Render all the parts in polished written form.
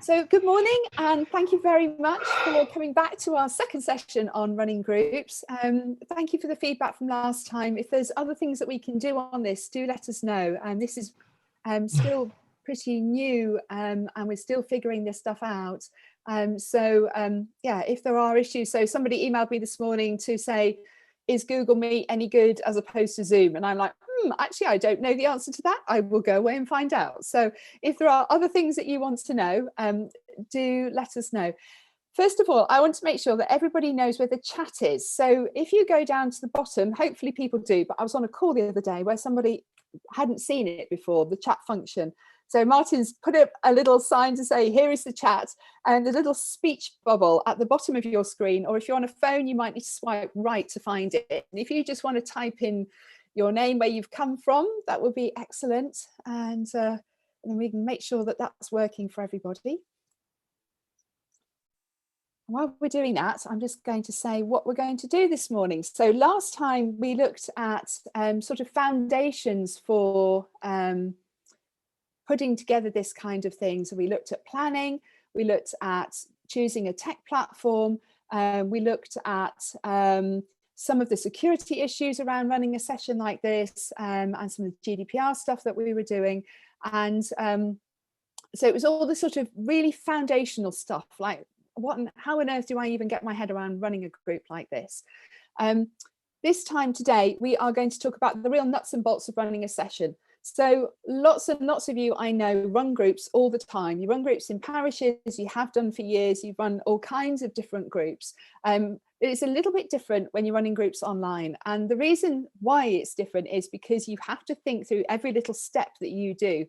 So good morning, and thank you very much for coming back to our second session on running groups. Thank you for the feedback from last time. If there's other things that we can do on this, do let us know. And this is still pretty new, and we're still figuring this stuff out. Yeah, if there are issues, so somebody emailed me this morning to say, is Google Meet any good as opposed to Zoom? And I'm like, actually, I don't know the answer to that. I will go away and find out. So if there are other things that you want to know, do let us know. First of all, I want to make sure that everybody knows where the chat is. So if you go down to the bottom, hopefully people do, but I was on a call the other day where somebody hadn't seen it before, the chat function. So Martin's put up a little sign to say, here is the chat, and the little speech bubble at the bottom of your screen, or if you're on a phone, you might need to swipe right to find it. And if you just want to type in your name, where you've come from, that would be excellent. And then we can make sure that that's working for everybody. While we're doing that, I'm just going to say what we're going to do this morning. So last time we looked at sort of foundations for putting together this kind of thing. So we looked at planning, we looked at choosing a tech platform, we looked at some of the security issues around running a session like this, and some of the GDPR stuff that we were doing. And so it was all the sort of really foundational stuff, like how on earth do I even get my head around running a group like this? This time today, we are going to talk about the real nuts and bolts of running a session. So lots and lots of you I know run groups all the time. You run groups in parishes, you have done for years, you run all kinds of different groups. It's a little bit different when you're running groups online. And the reason why it's different is because you have to think through every little step that you do.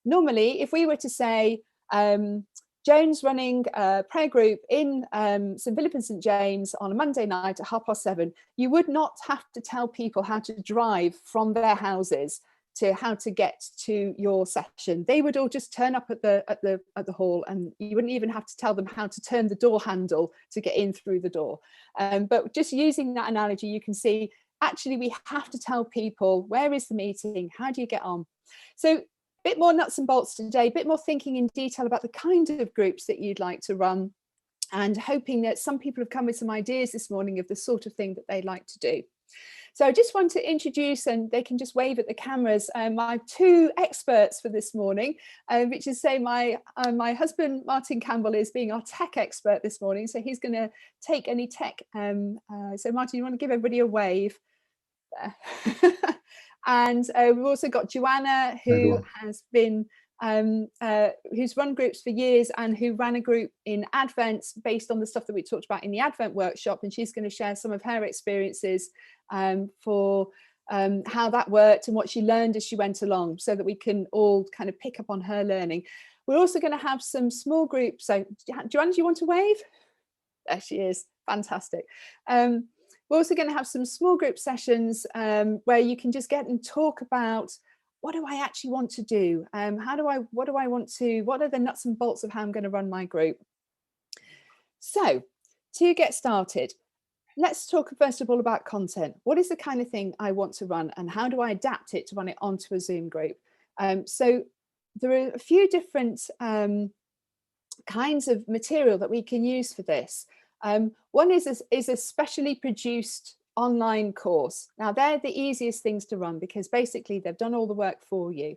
Normally, if we were to say, Joan's running a prayer group in St Philip and St James on a Monday night at 7:30, you would not have to tell people how to drive from their houses to how to get to your session. They would all just turn up at the hall, and you wouldn't even have to tell them how to turn the door handle to get in through the door. But just using that analogy, you can see actually we have to tell people, where is the meeting, how do you get on? So a bit more nuts and bolts today, a bit more thinking in detail about the kind of groups that you'd like to run, and hoping that some people have come with some ideas this morning of the sort of thing that they'd like to do. So I just want to introduce, and they can just wave at the cameras, my two experts for this morning, which is say my husband, Martin Campbell, is being our tech expert this morning. So he's going to take any tech. So Martin, you want to give everybody a wave? And we've also got Joanna, who has been who's run groups for years and who ran a group in Advent based on the stuff that we talked about in the Advent workshop, and she's going to share some of her experiences for how that worked and what she learned as she went along, so that we can all kind of pick up on her learning. We're also going to have some small groups. So Joanna, do you want to wave? There she is. Fantastic. We're also going to have some small group sessions where you can just get and talk about, what do I actually want to do? What are the nuts and bolts of how I'm going to run my group? So to get started, let's talk first of all about content. What is the kind of thing I want to run, and how do I adapt it to run it onto a Zoom group? So there are a few different kinds of material that we can use for this. One is a specially produced online course. Now they're the easiest things to run because basically they've done all the work for you.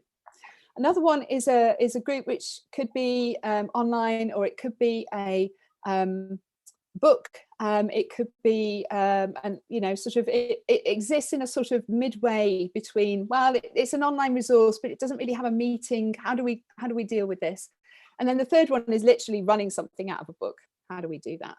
Another one is a group which could be online, or it could be a book. It could be and sort of it exists in a sort of midway between, well, it's an online resource, but it doesn't really have a meeting. How do we deal with this? And then the third one is literally running something out of a book. How do we do that?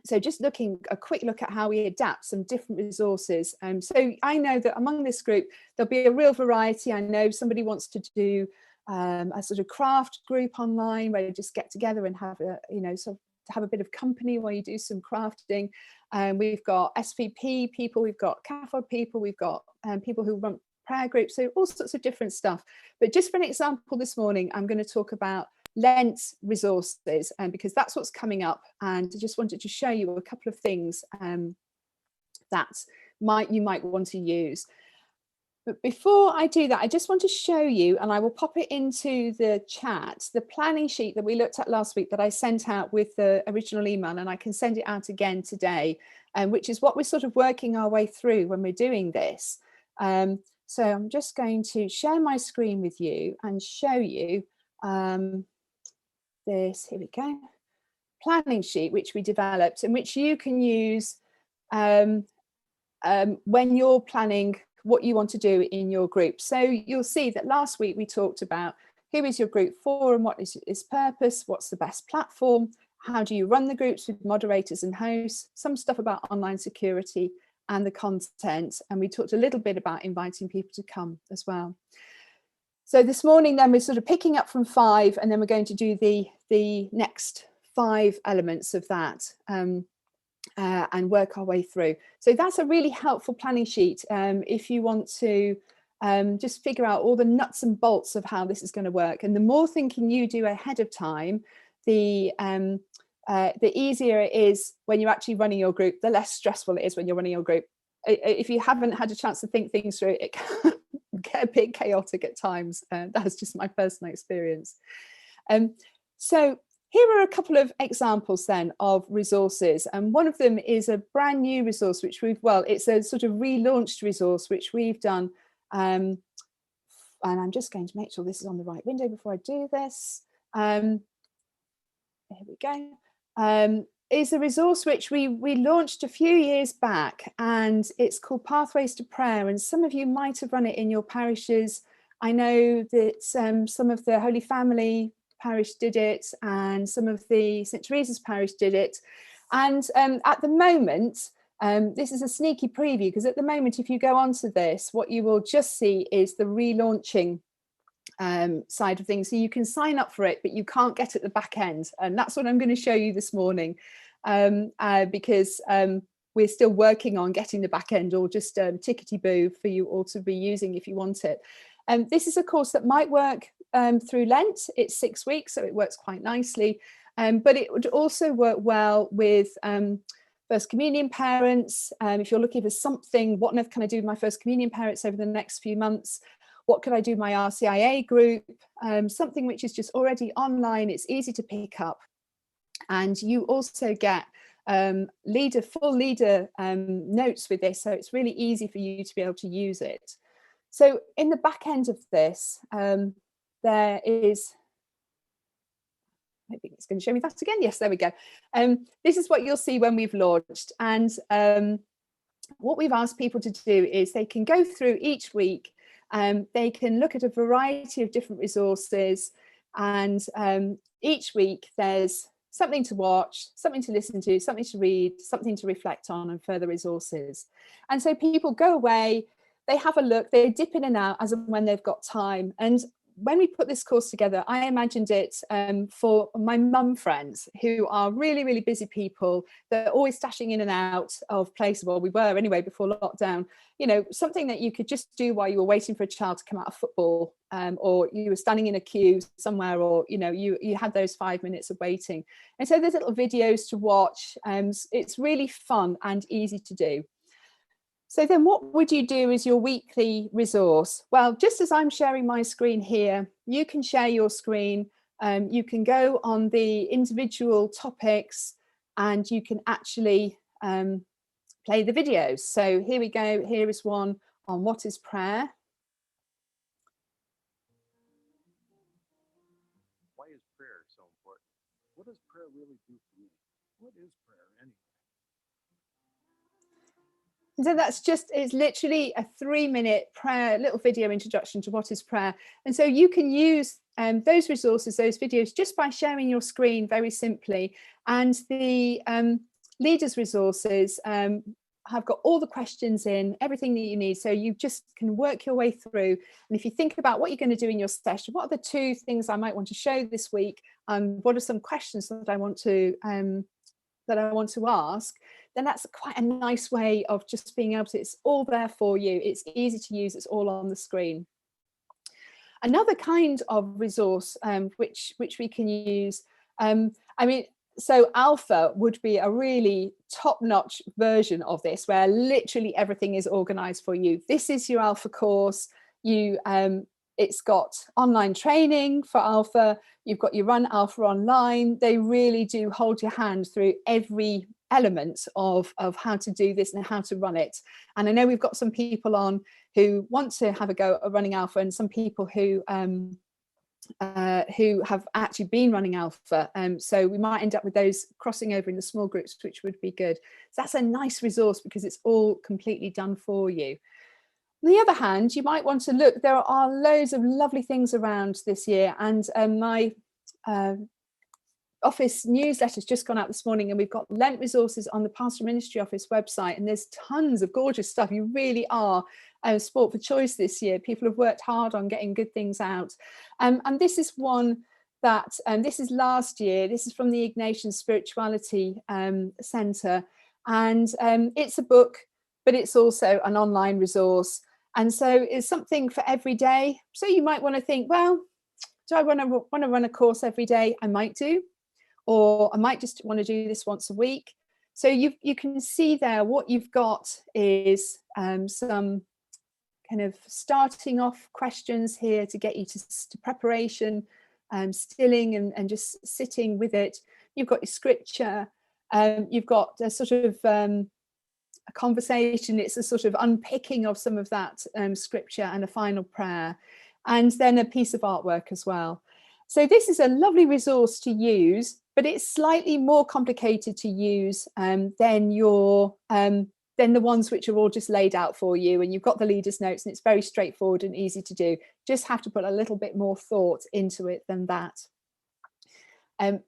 So just a quick look at how we adapt some different resources. So I know that among this group, there'll be a real variety. I know somebody wants to do a sort of craft group online where you just get together and have a bit of company while you do some crafting. We've got SVP people, we've got CAFOD people, we've got people who run prayer groups, so all sorts of different stuff. But just for an example this morning, I'm going to talk about Lent resources, because that's what's coming up, and I just wanted to show you a couple of things that you might want to use. But before I do that, I just want to show you, and I will pop it into the chat, the planning sheet that we looked at last week that I sent out with the original email, and I can send it out again today, which is what we're sort of working our way through when we're doing this. So I'm just going to share my screen with you and show you this, here we go, planning sheet, which we developed and which you can use when you're planning what you want to do in your group. So you'll see that last week we talked about who is your group for and what is its purpose, what's the best platform, how do you run the groups with moderators and hosts, some stuff about online security and the content. And we talked a little bit about inviting people to come as well. So this morning then we're sort of picking up from 5, and then we're going to do the next 5 elements of that. And work our way through. So that's a really helpful planning sheet if you want to just figure out all the nuts and bolts of how this is going to work. And the more thinking you do ahead of time, the easier it is when you're actually running your group, the less stressful it is when you're running your group. If you haven't had a chance to think things through, it can get a bit chaotic at times. That's just my personal experience. So here are a couple of examples then of resources, and one of them is a brand new resource which it's a sort of relaunched resource which we've done, and I'm just going to make sure this is on the right window before I do this. Here we go. Is a resource which we launched a few years back, and it's called Pathways to Prayer, and some of you might have run it in your parishes. I know that some of the Holy Family parish did it, and some of the St Teresa's parish did it, and at the moment this is a sneaky preview, because at the moment if you go onto this, what you will just see is the relaunching side of things. So you can sign up for it, but you can't get at the back end, and that's what I'm going to show you this morning, because we're still working on getting the back end all just tickety-boo for you all to be using if you want it. This is a course that might work through Lent. It's 6 weeks, so it works quite nicely, but it would also work well with First Communion parents. If you're looking for something, what on earth can I do with my First Communion parents over the next few months? What could I do with my RCIA group? Something which is just already online, it's easy to pick up. And you also get full leader notes with this, so it's really easy for you to be able to use it. So in the back end of this, there is, I think it's going to show me that again. Yes, there we go. This is what you'll see when we've launched. And what we've asked people to do is they can go through each week, they can look at a variety of different resources, and each week there's something to watch, something to listen to, something to read, something to reflect on, and further resources. And so people go away, they have a look, they dip in and out as and when they've got time. And when we put this course together, I imagined it for my mum friends who are really, really busy people. They're always stashing in and out of places. Well, we were anyway before lockdown. You know, something that you could just do while you were waiting for a child to come out of football, or you were standing in a queue somewhere, or, you know, you had those 5 minutes of waiting. And so there's little videos to watch. It's really fun and easy to do. So then what would you do as your weekly resource? Well, just as I'm sharing my screen here, you can share your screen. You can go on the individual topics and you can actually play the videos. So here we go. Here is one on what is prayer. Why is prayer so important? What does prayer really do for me? What is prayer anyway? So it's literally a 3-minute prayer, little video introduction to what is prayer. And so you can use those resources, those videos, just by sharing your screen very simply. And the leaders resources have got all the questions in, everything that you need. So you just can work your way through. And if you think about what you're going to do in your session, what are the 2 things I might want to show this week? What are some questions that I want to ask, then that's quite a nice way of just being able to, it's all there for you, it's easy to use, it's all on the screen. Another kind of resource which we can use, I mean, so Alpha would be a really top-notch version of this, where literally everything is organized for you. This is your Alpha course. It's got online training for Alpha. You've got your Run Alpha Online. They really do hold your hand through every element of how to do this and how to run it. And I know we've got some people on who want to have a go at running Alpha, and some people who have actually been running Alpha. So we might end up with those crossing over in the small groups, which would be good. So that's a nice resource because it's all completely done for you. On the other hand, you might want to look, there are loads of lovely things around this year, and my office newsletter's just gone out this morning, and we've got Lent resources on the Pastoral Ministry Office website, and there's tons of gorgeous stuff. You really are sport for choice this year. People have worked hard on getting good things out, and this is one that this is last year. This is from the Ignatian Spirituality Centre, and it's a book, but it's also an online resource, and so it's something for every day. So you might want to think, well, do I want to run a course every day? I might do, or I might just want to do this once a week. So you can see there what you've got is some kind of starting off questions here to get you to preparation, stilling and just sitting with it. You've got your scripture, you've got a sort of a conversation. It's a sort of unpicking of some of that scripture, and a final prayer, and then a piece of artwork as well. So this is a lovely resource to use, but it's slightly more complicated to use than the ones which are all just laid out for you, and you've got the leader's notes, and it's very straightforward and easy to do. Just have to put a little bit more thought into it than that.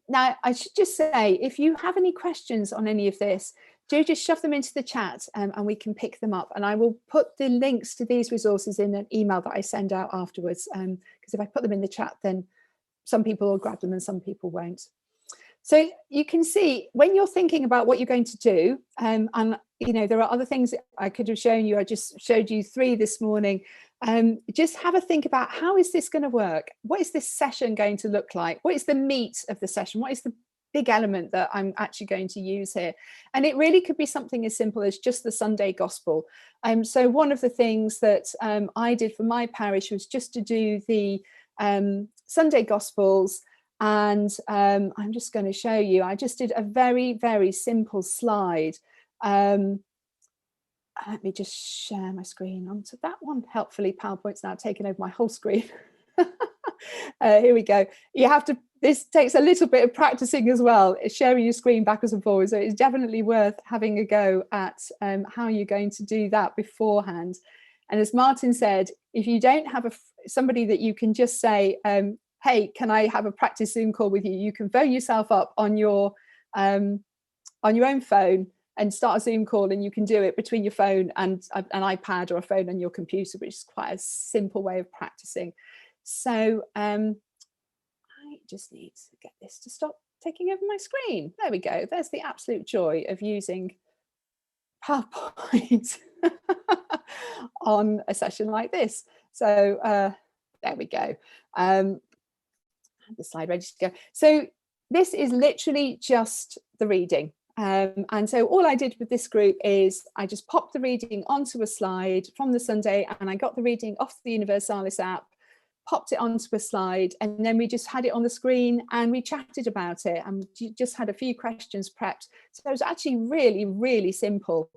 Now, I should just say, if you have any questions on any of this, do just shove them into the chat, and we can pick them up. And I will put the links to these resources in an email that I send out afterwards, because if I put them in the chat, then some people will grab them and some people won't. So you can see when you're thinking about what you're going to do, and you know, there are other things that I could have shown you. I just showed you 3 this morning. Just have a think about, how is this going to work? What is this session going to look like? What is the meat of the session? What is the big element that I'm actually going to use here? And it really could be something as simple as just the Sunday gospel. So one of the things that I did for my parish was just to do the Sunday gospels. And I'm just going to show you, I just did a very, very simple slide. Let me just share my screen onto that one. Helpfully, PowerPoint's now taken over my whole screen. Here we go. You have to, this takes a little bit of practicing as well, sharing your screen backwards and forwards. So it's definitely worth having a go at how you're going to do that beforehand. And as Martin said, if you don't have somebody that you can just say, hey, can I have a practice Zoom call with you? You can phone yourself up on your own phone and start a Zoom call, and you can do it between your phone and an iPad or a phone on your computer, which is quite a simple way of practicing. So I just need to get this to stop taking over my screen. There we go. There's the absolute joy of using PowerPoint on a session like this. So there we go. The slide ready to go. So this is literally just the reading. And so all I did with this group is I just popped the reading onto a slide from the Sunday, and I got the reading off the Universalis app, popped it onto a slide, and then we just had it on the screen and we chatted about it, and just had a few questions prepped. So it was actually really, really simple.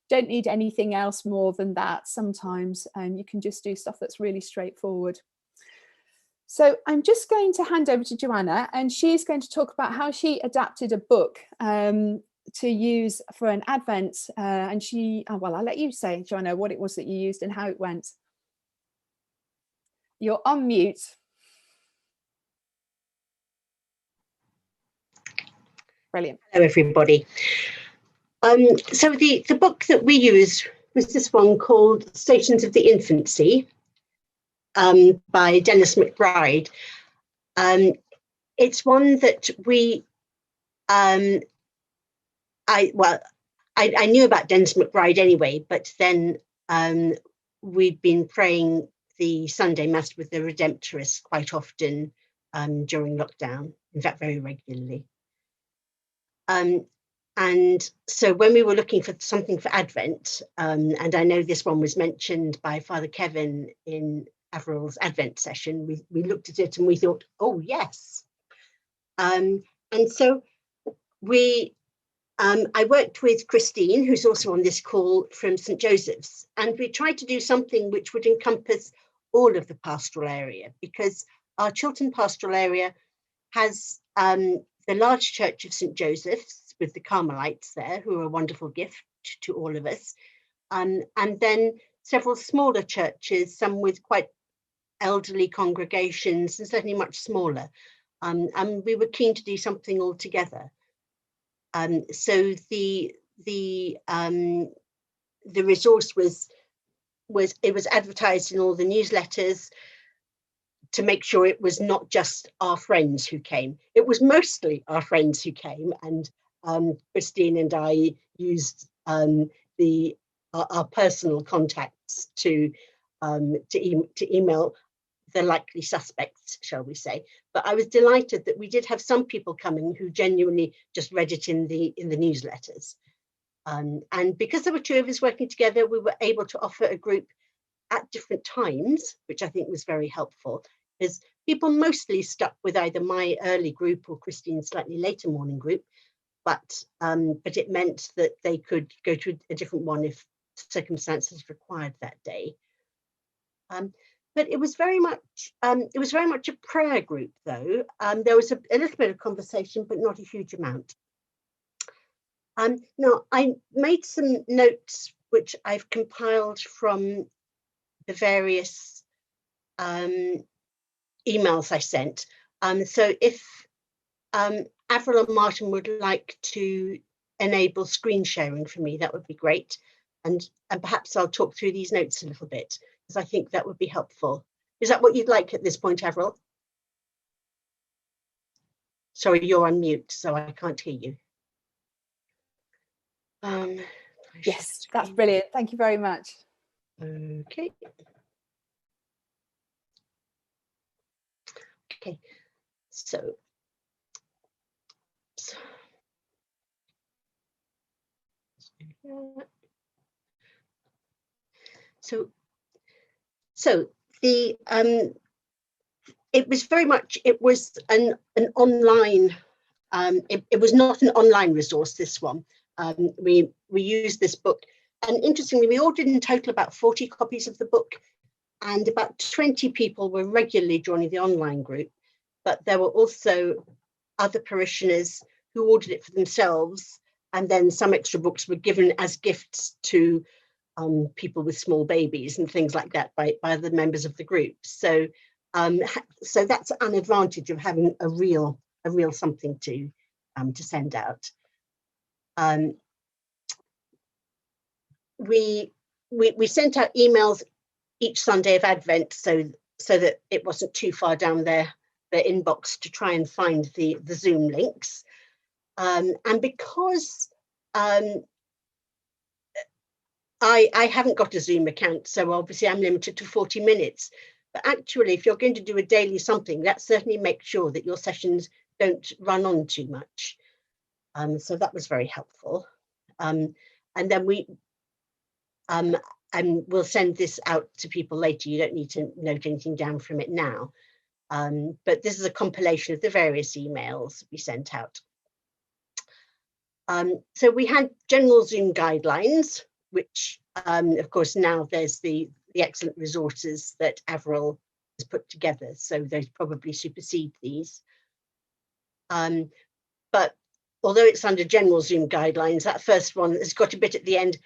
Don't need anything else more than that sometimes, and you can just do stuff that's really straightforward. So I'm just going to hand over to Joanna, and she's going to talk about how she adapted a book to use for an Advent, and well, I'll let you say, Joanna, what it was that you used and how it went. You're on mute. Brilliant. Hello, everybody. So the book that we used was this one called Stations of the Infancy by Dennis McBride. It's one that we, I knew about Dennis McBride anyway, but then we'd been praying the Sunday Mass with the Redemptorists quite often during lockdown, in fact, very regularly. And so when we were looking for something for Advent, and I know this one was mentioned by Father Kevin in Averil's Advent session, we looked at it and we thought, oh yes. And so I worked with Christine, who's also on this call, from St. Joseph's, and we tried to do something which would encompass all of the pastoral area, because our Chiltern pastoral area has the large church of St. Joseph's with the Carmelites there, who are a wonderful gift to all of us, and then several smaller churches, some with quite elderly congregations and certainly much smaller, and we were keen to do something all together. So the resource was advertised in all the newsletters to make sure it was not just our friends who came. It was mostly our friends who came, and Christine and I used our personal contacts to email the likely suspects, shall we say. But I was delighted that we did have some people coming who genuinely just read it in the newsletters. And because there were two of us working together, we were able to offer a group at different times, which I think was very helpful, because people mostly stuck with either my early group or Christine's slightly later morning group, but it meant that they could go to a different one if circumstances required that day. But it was very much a prayer group, though. There was a little bit of conversation, but not a huge amount. Now, I made some notes which I've compiled from the various emails I sent. So if Avril and Martin would like to enable screen sharing for me, that would be great. And perhaps I'll talk through these notes a little bit, because I think that would be helpful. Is that what you'd like at this point, Avril? Sorry, you're on mute, so I can't hear you. Yes, that's brilliant. Thank you very much. Okay. Okay, so the it was very much, it was an online, it was not an online resource, this one. We used this book, and interestingly, we ordered in total about 40 copies of the book, and about 20 people were regularly joining the online group, but there were also other parishioners who ordered it for themselves, and then some extra books were given as gifts to people with small babies and things like that by the members of the group. So so that's an advantage of having a real something to send out. We sent out emails each Sunday of Advent, so that it wasn't too far down their inbox to try and find the Zoom links. And because I haven't got a Zoom account, so obviously I'm limited to 40 minutes. But actually, if you're going to do a daily something, that certainly makes sure that your sessions don't run on too much. So that was very helpful. And then and we'll send this out to people later. You don't need to note anything down from it now. But this is a compilation of the various emails we sent out. So we had general Zoom guidelines, which of course now there's the excellent resources that Avril has put together, so those probably supersede these. But although it's under general Zoom guidelines, that first one has got a bit at the end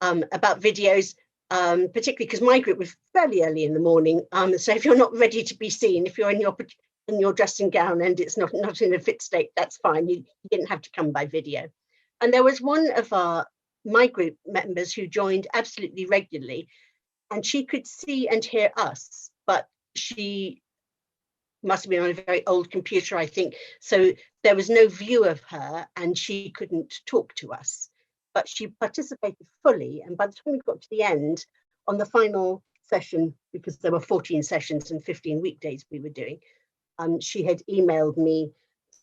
about videos, particularly because my group was fairly early in the morning. So if you're not ready to be seen, if you're in your dressing gown and it's not in a fit state, that's fine. You didn't have to come by video. And there was one of my group members who joined absolutely regularly, and she could see and hear us, but she must have been on a very old computer, I think. So there was no view of her and she couldn't talk to us, but she participated fully. And by the time we got to the end, on the final session, because there were 14 sessions and 15 weekdays we were doing, she had emailed me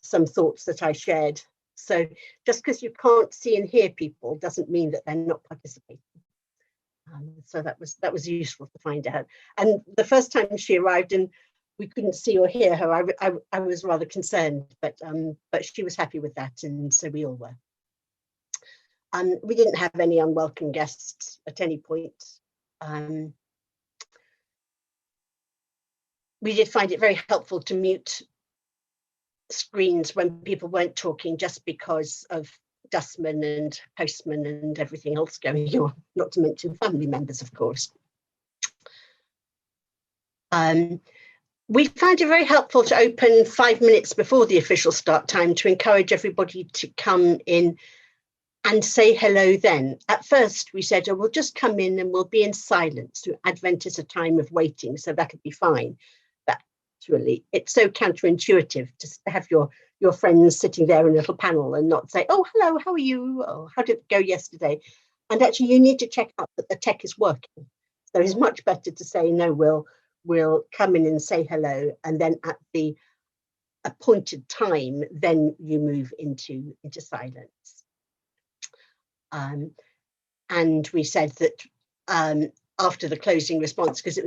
some thoughts that I shared So just because you can't see and hear people doesn't mean that they're not participating. So that was useful to find out. And the first time she arrived and we couldn't see or hear her, I was rather concerned, but she was happy with that, and so we all were. We didn't have any unwelcome guests at any point. We did find it very helpful to mute screens when people weren't talking, just because of dustmen and postmen and everything else going on, not to mention family members, of course. We found it very helpful to open 5 minutes before the official start time to encourage everybody to come in and say hello then. At first we said, oh, we'll just come in and we'll be in silence. So Advent is a time of waiting, so that'll be fine. But actually it's so counterintuitive to have your friends sitting there in a little panel and not say, oh, hello, how are you? Oh, how did it go yesterday? And actually you need to check out that the tech is working. So it's much better to say, no, we'll come in and say hello, and then at the appointed time, then you move into silence. And we said that after the closing response, because it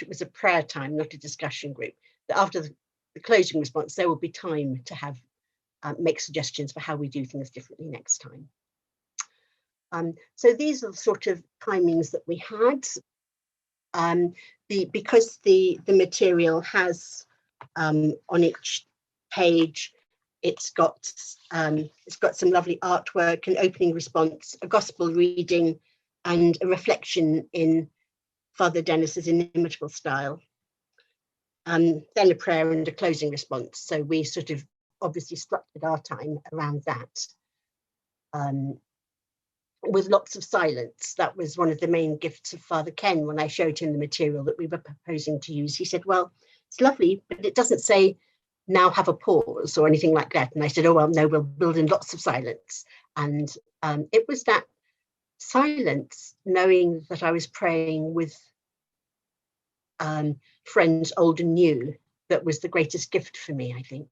was a prayer time, not a discussion group, that after the closing response, there will be time to have make suggestions for how we do things differently next time. So these are the sort of timings that we had. Because the material has on each page, it's got some lovely artwork, an opening response, a gospel reading, and a reflection in Father Dennis's inimitable style. Then a prayer and a closing response. So we sort of obviously structured our time around that. With lots of silence. That was one of the main gifts of Father Ken when I showed him the material that we were proposing to use. He said, well, it's lovely, but it doesn't say now have a pause or anything like that. And I said, oh, well, no, we'll build in lots of silence. And it was that silence, knowing that I was praying with friends old and new, that was the greatest gift for me, I think.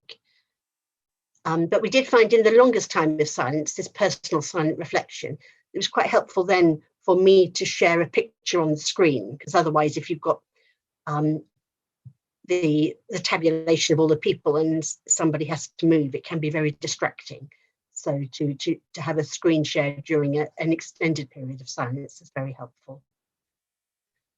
But we did find in the longest time of silence, this personal silent reflection, it was quite helpful then for me to share a picture on the screen, because otherwise if you've got the tabulation of all the people and somebody has to move, it can be very distracting. So to have a screen shared during an extended period of silence is very helpful.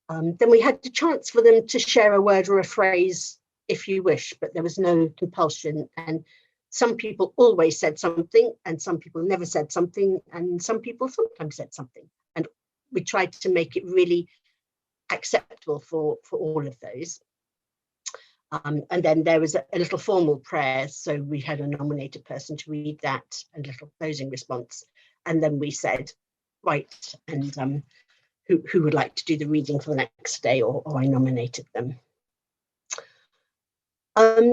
Then we had the chance for them to share a word or a phrase if you wish, but there was no compulsion. And some people always said something, and some people never said something, and some people sometimes said something. And we tried to make it really acceptable for all of those. And then there was a little formal prayer. So we had a nominated person to read that, and a little closing response. And then we said, right, and who would like to do the reading for the next day, or I nominated them.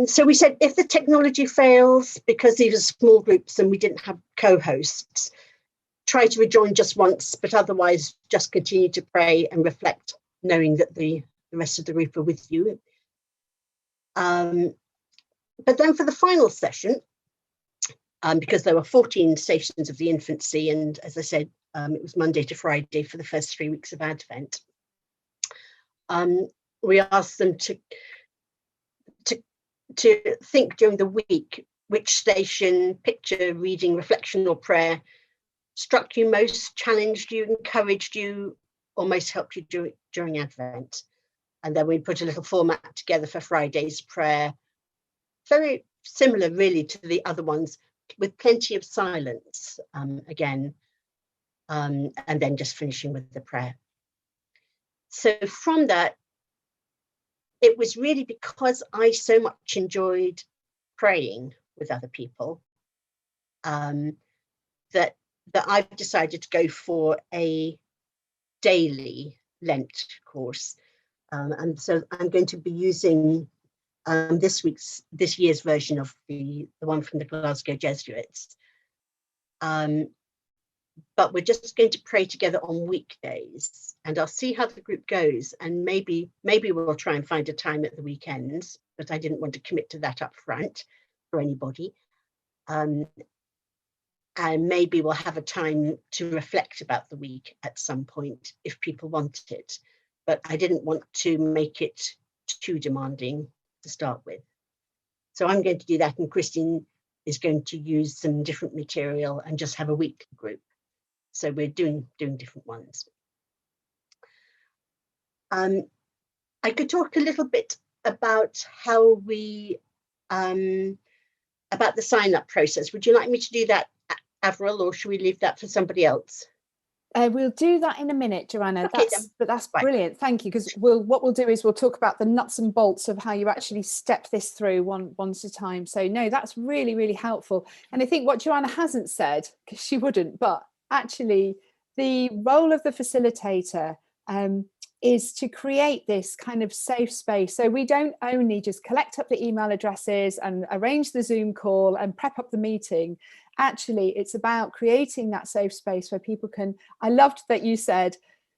So we said, if the technology fails, because these are small groups and we didn't have co-hosts, try to rejoin just once, but otherwise just continue to pray and reflect, knowing that the rest of the group are with you. But then for the final session, because there were 14 stations of the infancy, and as I said, it was Monday to Friday for the first 3 weeks of Advent, we asked them to think during the week which station, picture, reading, reflection or prayer struck you most, challenged you, encouraged you, or most helped you during Advent. And then we put a little format together for Friday's prayer, very similar really to the other ones, with plenty of silence again, and then just finishing with the prayer. So from that, it was really because I so much enjoyed praying with other people that I've decided to go for a daily Lent course. And so I'm going to be using this year's version of the one from the Glasgow Jesuits. But we're just going to pray together on weekdays, and I'll see how the group goes, and maybe we'll try and find a time at the weekends, but I didn't want to commit to that up front for anybody. And maybe we'll have a time to reflect about the week at some point if people want it. But I didn't want to make it too demanding to start with. So I'm going to do that, and Christine is going to use some different material and just have a weekly group. So we're doing different ones. I could talk a little bit about how we, about the sign-up process. Would you like me to do that, Avril, or should we leave that for somebody else? We'll do that in a minute, Joanna. Okay, that's right. Brilliant. Thank you. Because what we'll do is we'll talk about the nuts and bolts of how you actually step this through one at a time. So no, that's really, really helpful. And I think what Joanna hasn't said, because she wouldn't, but actually the role of the facilitator is to create this kind of safe space. So we don't only just collect up the email addresses and arrange the Zoom call and prep up the meeting. Actually, it's about creating that safe space where people can, I loved that you said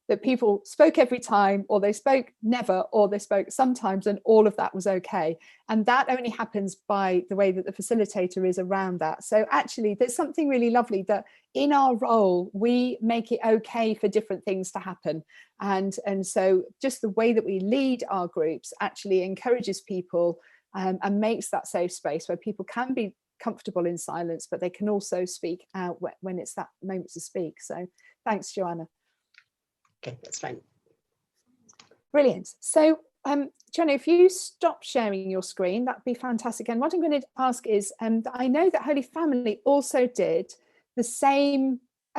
that people spoke every time, or they spoke never, or they spoke sometimes, and all of that was okay. And that only happens by the way that the facilitator is around that. So actually, there's something really lovely that in our role, we make it okay for different things to happen. And so just the way that we lead our groups actually encourages people and makes that safe space where people can be comfortable in silence, but they can also speak out when it's that moment to speak. So thanks, Joanna. Okay, that's fine. Brilliant. So Joanna, if you stop sharing your screen, that'd be fantastic. And what I'm going to ask is, I know that Holy Family also did the same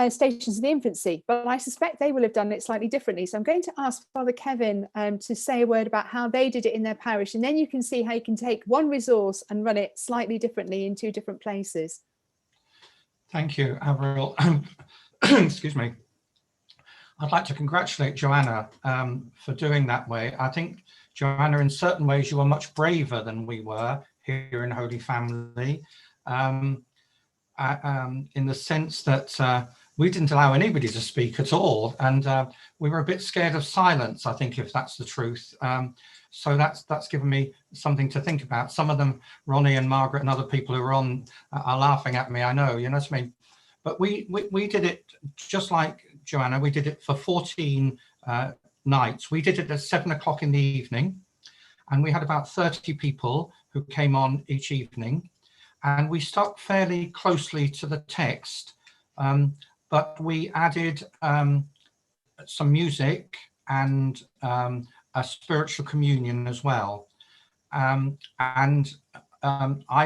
Stations of the Infancy, but I suspect they will have done it slightly differently. So I'm going to ask Father Kevin to say a word about how they did it in their parish, and then you can see how you can take one resource and run it slightly differently in two different places. Thank you, Avril. Excuse me. I'd like to congratulate Joanna for doing that way. I think, Joanna, in certain ways, you were much braver than we were here in Holy Family, in the sense that we didn't allow anybody to speak at all, and we were a bit scared of silence, I think, if that's the truth. So that's given me something to think about. Some of them, Ronnie and Margaret and other people who are on, are laughing at me, I know, you know what I mean? But we did it just like Joanna. We did it for 14 nights. We did it at 7 o'clock in the evening, and we had about 30 people who came on each evening, and we stuck fairly closely to the text, but we added some music and a spiritual communion as well. I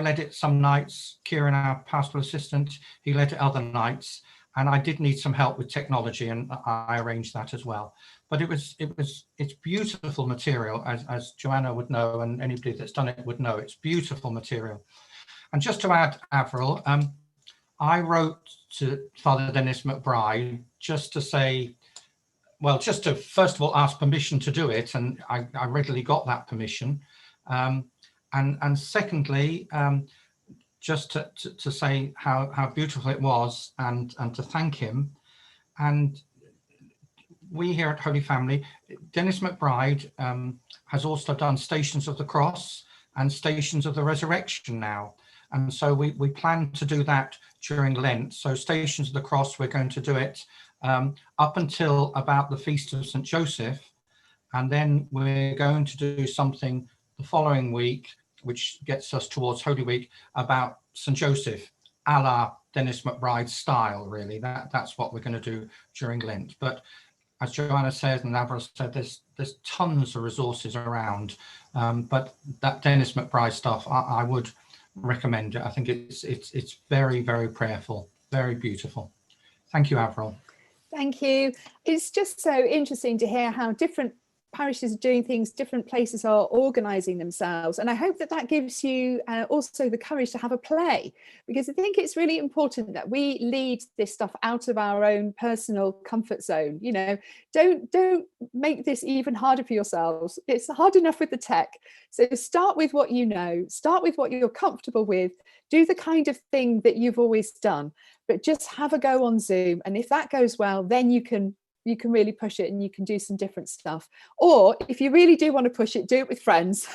led it some nights. Kieran, our pastoral assistant, he led it other nights, and I did need some help with technology, and I arranged that as well. But it's beautiful material, as Joanna would know, and anybody that's done it would know. It's beautiful material. And just to add, Avril, I wrote to Father Dennis McBride just to say, well, just to first of all ask permission to do it, and I readily got that permission. And secondly, just to say how beautiful it was, and to thank him. And we here at Holy Family, Dennis McBride has also done Stations of the Cross and Stations of the Resurrection now. And so we plan to do that during Lent. So Stations of the Cross, we're going to do it up until about the Feast of St. Joseph. And then we're going to do something the following week, which gets us towards Holy Week, about St. Joseph, a la Dennis McBride style, really. That's what we're going to do during Lent. But as Joanna said, and Avril said, there's tons of resources around. But that Dennis McBride stuff, I would recommend it. I think it's very, very prayerful, very beautiful. Thank you, Avril. Thank you. It's just so interesting to hear how different parishes are doing things, different places are organising themselves, and I hope that gives you also the courage to have a play, because I think it's really important that we lead this stuff out of our own personal comfort zone. You know, don't make this even harder for yourselves. It's hard enough with the tech, so start with what you know, start with what you're comfortable with, do the kind of thing that you've always done, but just have a go on Zoom, and if that goes well, then you can really push it and you can do some different stuff. Or if you really do want to push it, do it with friends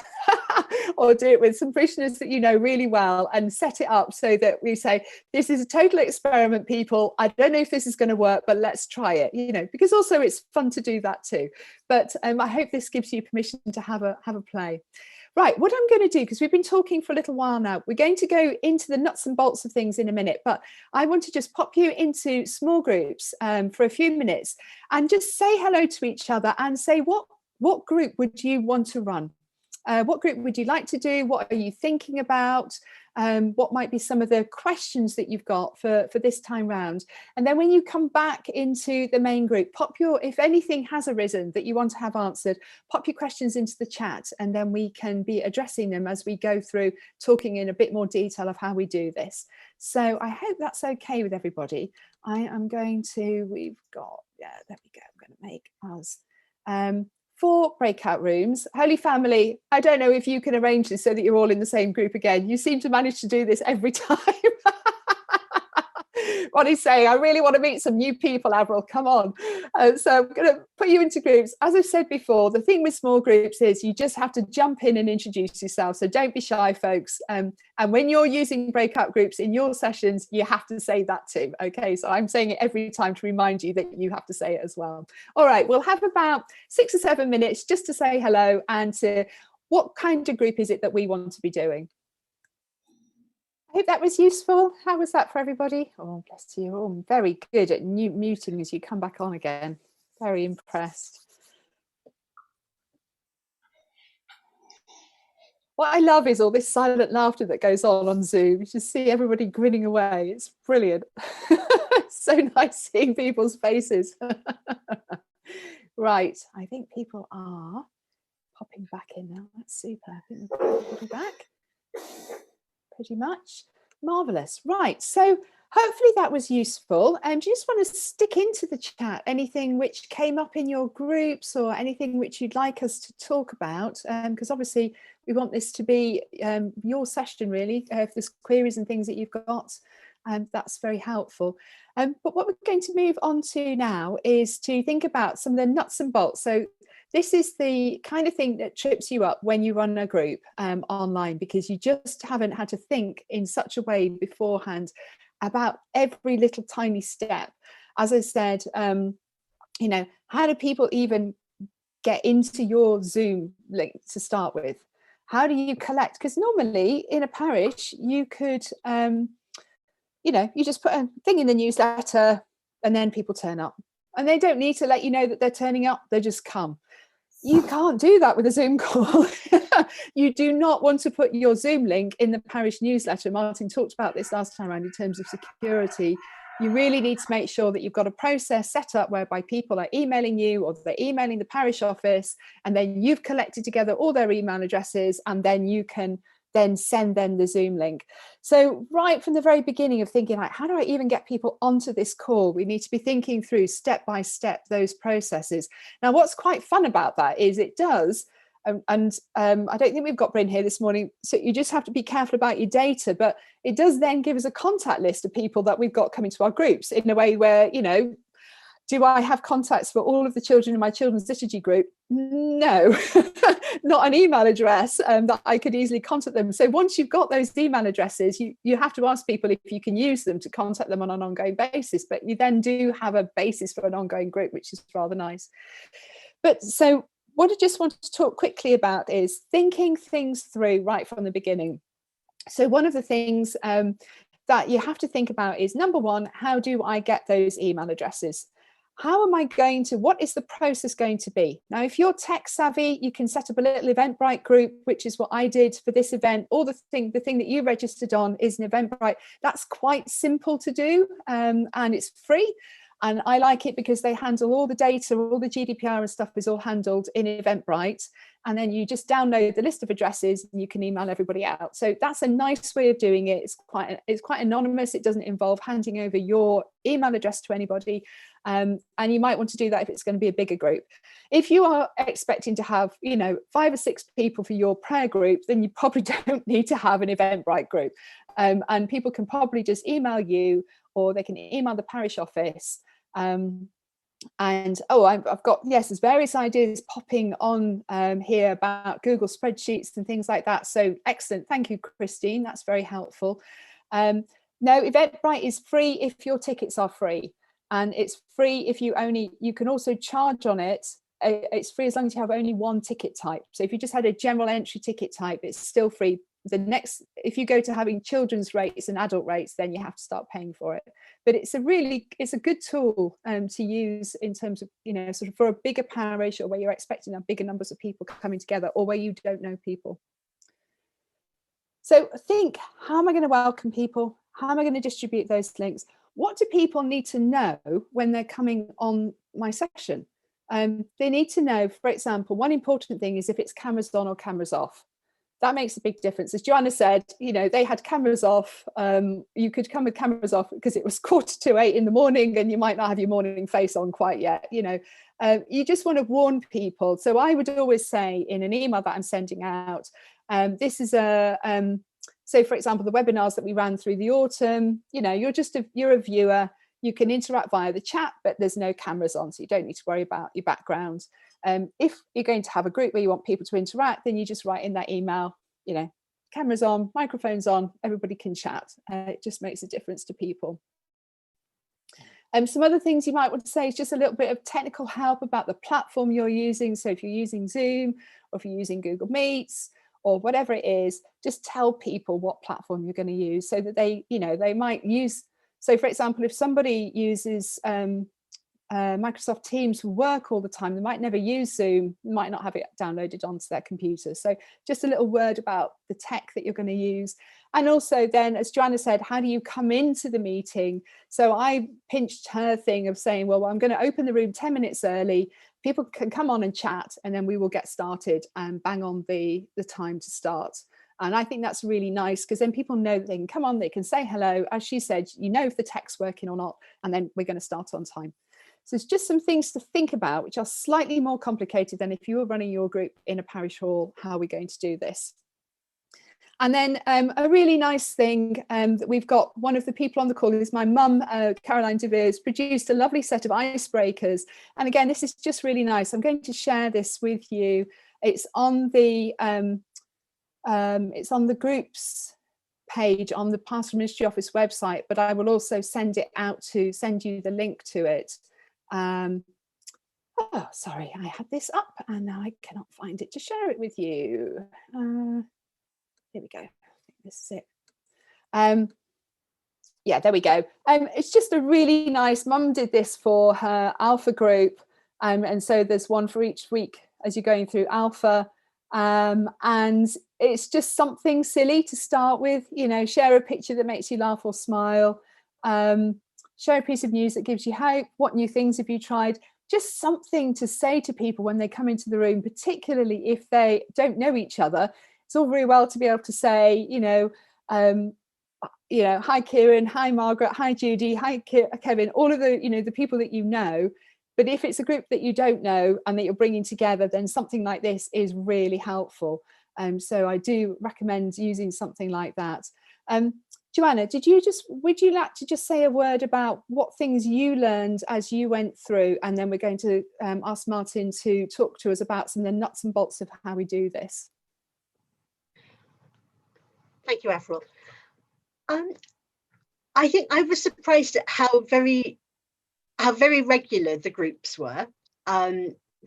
or do it with some parishioners that you know really well, and set it up so that we say, this is a total experiment, people. I don't know if this is going to work, but let's try it, you know, because also it's fun to do that too. But I hope this gives you permission to have a play. Right, what I'm going to do, because we've been talking for a little while now, we're going to go into the nuts and bolts of things in a minute, but I want to just pop you into small groups for a few minutes and just say hello to each other and say, what group would you want to run? What group would you like to do? What are you thinking about? What might be some of the questions that you've got for this time round? And then when you come back into the main group, pop if anything has arisen that you want to have answered, pop your questions into the chat, and then we can be addressing them as we go through, talking in a bit more detail of how we do this. So I hope that's okay with everybody. I am going to, we've got, yeah, there we go. I'm going to make ours 4 breakout rooms. Holy Family, I don't know if you can arrange this so that you're all in the same group again. You seem to manage to do this every time. Ronnie's saying, I really want to meet some new people, Avril, come on. So I'm going to put you into groups. As I've said before, the thing with small groups is you just have to jump in and introduce yourself. So don't be shy, folks. And when you're using breakout groups in your sessions, you have to say that too. Okay, so I'm saying it every time to remind you that you have to say it as well. All right, we'll have about 6 or 7 minutes just to say hello and to what kind of group is it that we want to be doing. I hope that was useful. How was that for everybody? Oh, bless you. You're all very good at muting as you come back on again. Very impressed. What I love is all this silent laughter that goes on Zoom. You just see everybody grinning away. It's brilliant. It's so nice seeing people's faces. Right, I think people are popping back in now. That's super. I think we've got everybody back. Pretty much. Marvelous. Right, so hopefully that was useful. Do you just want to stick into the chat anything which came up in your groups or anything which you'd like us to talk about? Because obviously we want this to be your session really. If there's queries and things that you've got, that's very helpful. But what we're going to move on to now is to think about some of the nuts and bolts. So this is the kind of thing that trips you up when you run a group online, because you just haven't had to think in such a way beforehand about every little tiny step. As I said, you know, how do people even get into your Zoom link to start with? How do you collect? Because normally in a parish, you could, you know, you just put a thing in the newsletter and then people turn up. And they don't need to let you know that they're turning up, they just come. You can't do that with a Zoom call. You do not want to put your Zoom link in the parish newsletter. Martin talked about this last time around in terms of security. You really need to make sure that you've got a process set up whereby people are emailing you or they're emailing the parish office, and then you've collected together all their email addresses, and then you can then send them the Zoom link. So right from the very beginning of thinking, like, how do I even get people onto this call? We need to be thinking through step by step those processes. Now, what's quite fun about that is it does, I don't think we've got Bryn here this morning, so you just have to be careful about your data, but it does then give us a contact list of people that we've got coming to our groups in a way where, you know, do I have contacts for all of the children in my children's liturgy group? No, not an email address that I could easily contact them. So once you've got those email addresses, you have to ask people if you can use them to contact them on an ongoing basis. But you then do have a basis for an ongoing group, which is rather nice. But so what I just wanted to talk quickly about is thinking things through right from the beginning. So one of the things that you have to think about is, number one, how do I get those email addresses? How am I going to, what is the process going to be? Now, if you're tech savvy, you can set up a little Eventbrite group, which is what I did for this event. Or the thing that you registered on is an Eventbrite. That's quite simple to do, and it's free. And I like it because they handle all the data, all the GDPR and stuff is all handled in Eventbrite. And then you just download the list of addresses and you can email everybody out. So that's a nice way of doing it. It's quite anonymous. It doesn't involve handing over your email address to anybody. And you might want to do that if it's going to be a bigger group. If you are expecting to have, 5 or 6 people for your prayer group, then you probably don't need to have an Eventbrite group. And people can probably just email you, or they can email the parish office. And I've got, yes, there's various ideas popping on here about Google spreadsheets and things like that. So excellent. Thank you, Christine. That's very helpful. No, Eventbrite is free if your tickets are free. And it's free if you can also charge on it. It's free as long as you have only one ticket type. So if you just had a general entry ticket type, it's still free. If you go to having children's rates and adult rates, then you have to start paying for it. But it's a good tool to use in terms of, sort of for a bigger power ratio where you're expecting a bigger numbers of people coming together, or where you don't know people. So think, how am I going to welcome people? How am I going to distribute those links? What do people need to know when they're coming on my session? They need to know, for example, one important thing is if it's cameras on or cameras off. That makes a big difference. As Joanna said, they had cameras off. You could come with cameras off because it was 7:45 in the morning and you might not have your morning face on quite yet. You just want to warn people. So I would always say in an email that I'm sending out, this is so for example, the webinars that we ran through the autumn, you're a viewer. You can interact via the chat, but there's no cameras on, so you don't need to worry about your background. If you're going to have a group where you want people to interact, then you just write in that email, cameras on, microphones on, everybody can chat. It just makes a difference to people. Some other things you might want to say is just a little bit of technical help about the platform you're using. So if you're using Zoom, or if you're using Google Meets, or whatever it is, just tell people what platform you're going to use so that they might use. So for example, if somebody uses Microsoft Teams for work all the time, they might never use Zoom, might not have it downloaded onto their computer. So just a little word about the tech that you're going to use. And also then, as Joanna said, how do you come into the meeting? So I pinched her thing of saying, well, I'm going to open the room 10 minutes early. People can come on and chat, and then we will get started and bang on the time to start. And I think that's really nice, because then people know that they can come on, they can say hello. As she said, if the tech's working or not, and then we're going to start on time. So it's just some things to think about, which are slightly more complicated than if you were running your group in a parish hall. How are we going to do this? And then a really nice thing that we've got, one of the people on the call is my mum, Caroline De Veers, produced a lovely set of icebreakers. And again, this is just really nice. I'm going to share this with you. It's on the groups page on the Pastoral Ministry Office website, but I will also send you the link to it. Oh, sorry, I had this up and now I cannot find it to share it with you. Here we go. I think this is it. Yeah, there we go. It's just a really nice, Mum did this for her Alpha group. And so there's one for each week as you're going through Alpha. And it's just something silly to start with, share a picture that makes you laugh or smile, share a piece of news that gives you hope. What new things have you tried? Just something to say to people when they come into the room, particularly if they don't know each other. It's all very well to be able to say, hi Kieran, hi Margaret, hi Judy, hi Kevin, all of the, the people that you know. But if it's a group that you don't know and that you're bringing together, then something like this is really helpful. So I do recommend using something like that. Joanna, would you like to just say a word about what things you learned as you went through? And then we're going to ask Martin to talk to us about some of the nuts and bolts of how we do this. Thank you, Avril. I think I was surprised at how very regular the groups were,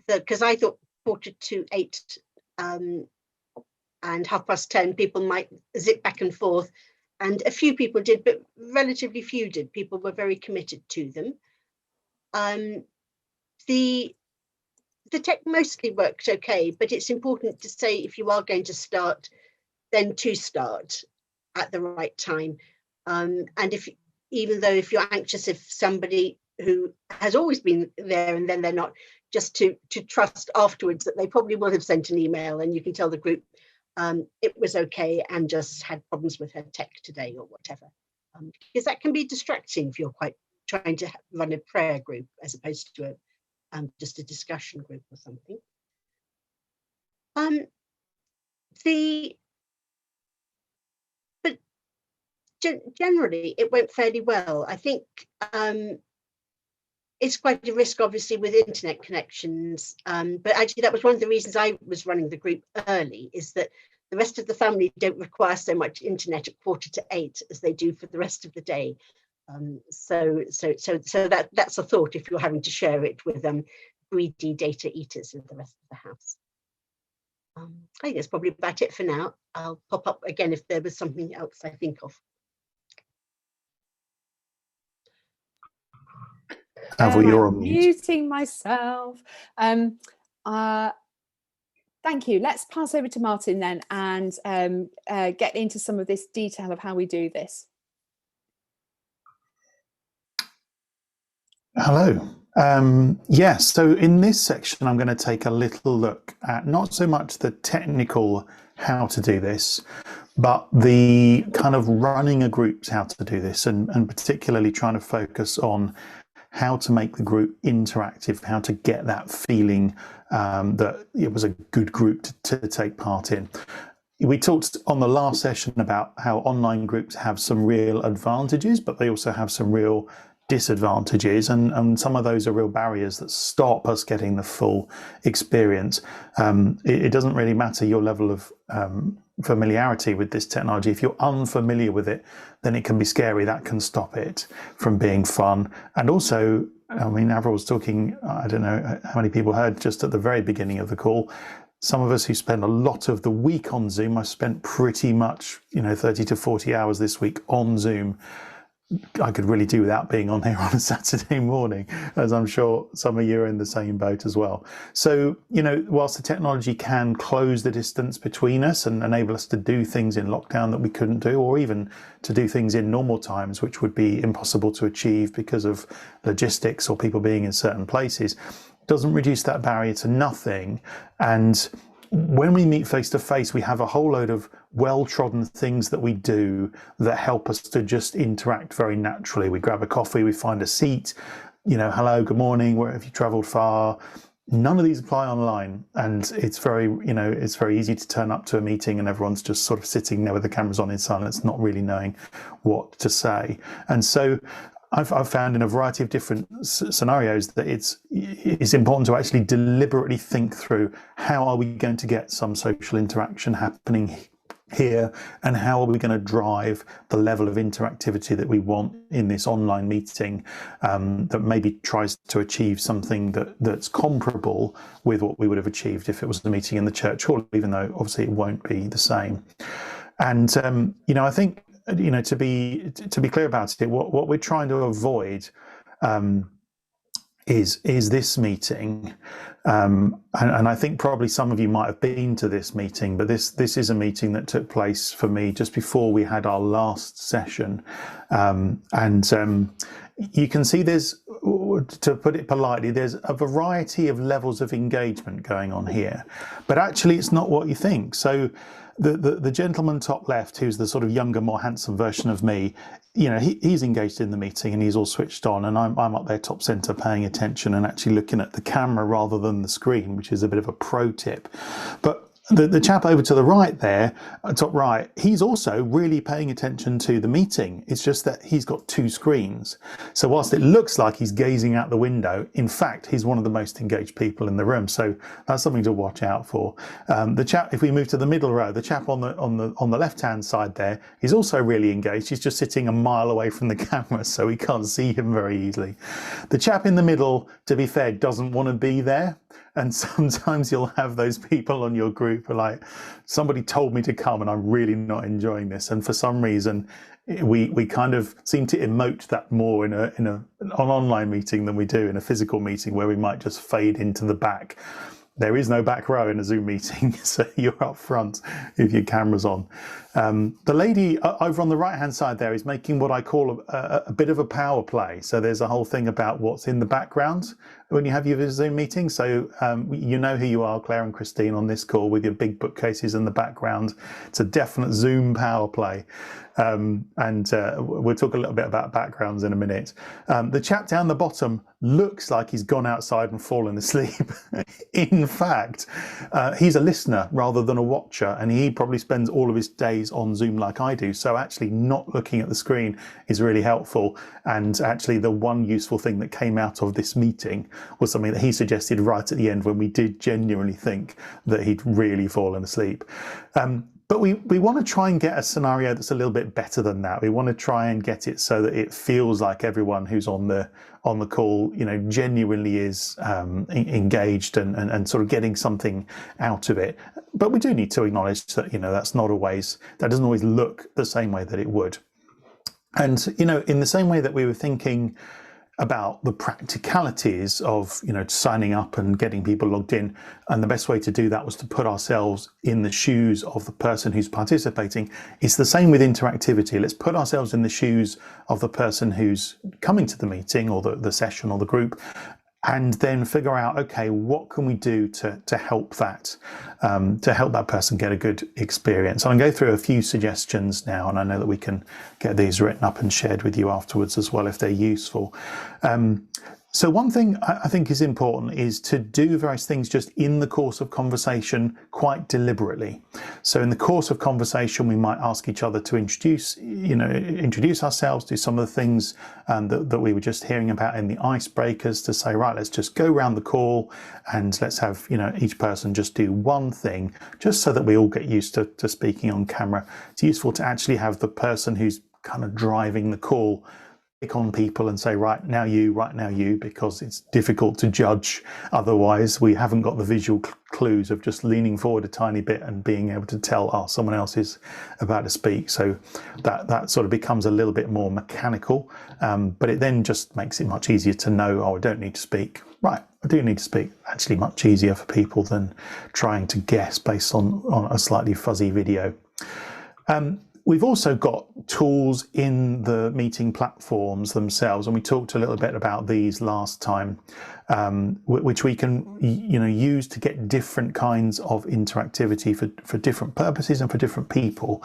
because I thought 7:45 and 10:30 people might zip back and forth, and a few people did, but relatively few did. People were very committed to them. The tech mostly worked okay, but it's important to say if you are going to start, then to start at the right time. And even though if you're anxious, if somebody who has always been there and then they're not, just to trust afterwards that they probably will have sent an email and you can tell the group it was okay and just had problems with her tech today or whatever. Because that can be distracting if you're quite trying to run a prayer group as opposed to just a discussion group or something. But generally it went fairly well. I think it's quite a risk, obviously, with internet connections. But actually, that was one of the reasons I was running the group early, is that the rest of the family don't require so much internet at 7:45 as they do for the rest of the day. So that's a thought if you're having to share it with greedy data eaters in the rest of the house. I think that's probably about it for now. I'll pop up again if there was something else I think of. Avril, you're on mute. Muting myself. Thank you. Let's pass over to Martin then and get into some of this detail of how we do this. Hello. Yes, so in this section, I'm going to take a little look at not so much the technical how to do this, but the kind of running a group, how to do this, and particularly trying to focus on how to make the group interactive, how to get that feeling that it was a good group to take part in. We talked on the last session about how online groups have some real advantages, but they also have some real disadvantages, and some of those are real barriers that stop us getting the full experience. It doesn't really matter your level of familiarity with this technology. If you're unfamiliar with it, then it can be scary. That can stop it from being fun. And also, I mean, Avril was talking, I don't know how many people heard just at the very beginning of the call, some of us who spend a lot of the week on Zoom, I've spent pretty much, 30 to 40 hours this week on Zoom. I could really do without being on here on a Saturday morning, as I'm sure some of you are in the same boat as well. So, whilst the technology can close the distance between us and enable us to do things in lockdown that we couldn't do, or even to do things in normal times, which would be impossible to achieve because of logistics or people being in certain places, doesn't reduce that barrier to nothing. And when we meet face to face, we have a whole load of well-trodden things that we do that help us to just interact very naturally. We grab a coffee, we find a seat, hello, good morning, where have you traveled far? None of these apply online, and it's very, it's very easy to turn up to a meeting and everyone's just sort of sitting there with the cameras on in silence, not really knowing what to say. And so I've found in a variety of different scenarios that it's important to actually deliberately think through how are we going to get some social interaction happening here, and how are we going to drive the level of interactivity that we want in this online meeting that maybe tries to achieve something that's comparable with what we would have achieved if it was a meeting in the church hall, even though obviously it won't be the same. And I think to be clear about it, what we're trying to avoid is this meeting, and I think probably some of you might have been to this meeting, but this is a meeting that took place for me just before we had our last session, and you can see there's, to put it politely, there's a variety of levels of engagement going on here, but actually it's not what you think. So the gentleman top left, who's the sort of younger, more handsome version of me, he's engaged in the meeting and he's all switched on, and I'm up there top center paying attention and actually looking at the camera rather than the screen, which is a bit of a pro tip. But the chap over to the right there, top right, he's also really paying attention to the meeting. It's just that he's got two screens. So whilst it looks like he's gazing out the window, in fact, he's one of the most engaged people in the room. So that's something to watch out for. The chap, if we move to the middle row, the chap on the left-hand side there, he's also really engaged. He's just sitting a mile away from the camera, so we can't see him very easily. The chap in the middle, to be fair, doesn't want to be there. And sometimes you'll have those people on your group who are like, somebody told me to come and I'm really not enjoying this. And for some reason, we kind of seem to emote that more in an online meeting than we do in a physical meeting, where we might just fade into the back. There is no back row in a Zoom meeting, so you're up front if your camera's on. The lady over on the right-hand side there is making what I call a bit of a power play. So there's a whole thing about what's in the background when you have your Zoom meeting. So you know who you are, Claire and Christine, on this call with your big bookcases in the background. It's a definite Zoom power play. And we'll talk a little bit about backgrounds in a minute. The chap down the bottom looks like he's gone outside and fallen asleep in in fact, he's a listener rather than a watcher, and he probably spends all of his days on Zoom like I do. So actually not looking at the screen is really helpful. And actually the one useful thing that came out of this meeting was something that he suggested right at the end when we did genuinely think that he'd really fallen asleep. But we want to try and get a scenario that's a little bit better than that. We want to try and get it so that it feels like everyone who's on the call, genuinely is engaged and sort of getting something out of it. But we do need to acknowledge that, that doesn't always look the same way that it would. And, in the same way that we were thinking about the practicalities of signing up and getting people logged in, and the best way to do that was to put ourselves in the shoes of the person who's participating. It's the same with interactivity. Let's put ourselves in the shoes of the person who's coming to the meeting or the session or the group, and then figure out, okay, what can we do to help that person get a good experience? And I'll go through a few suggestions now, and I know that we can get these written up and shared with you afterwards as well if they're useful. So one thing I think is important is to do various things just in the course of conversation quite deliberately. So in the course of conversation, we might ask each other to introduce ourselves, do some of the things that we were just hearing about in the icebreakers, to say, right, let's just go around the call and let's have, each person just do one thing, just so that we all get used to speaking on camera. It's useful to actually have the person who's kind of driving the call pick on people and say, right now you, because it's difficult to judge otherwise. We haven't got the visual clues of just leaning forward a tiny bit and being able to tell, someone else is about to speak. So that sort of becomes a little bit more mechanical, but it then just makes it much easier to know, I don't need to speak. Right, I do need to speak. Actually much easier for people than trying to guess based on a slightly fuzzy video. We've also got tools in the meeting platforms themselves, and we talked a little bit about these last time, which we can use to get different kinds of interactivity for different purposes and for different people.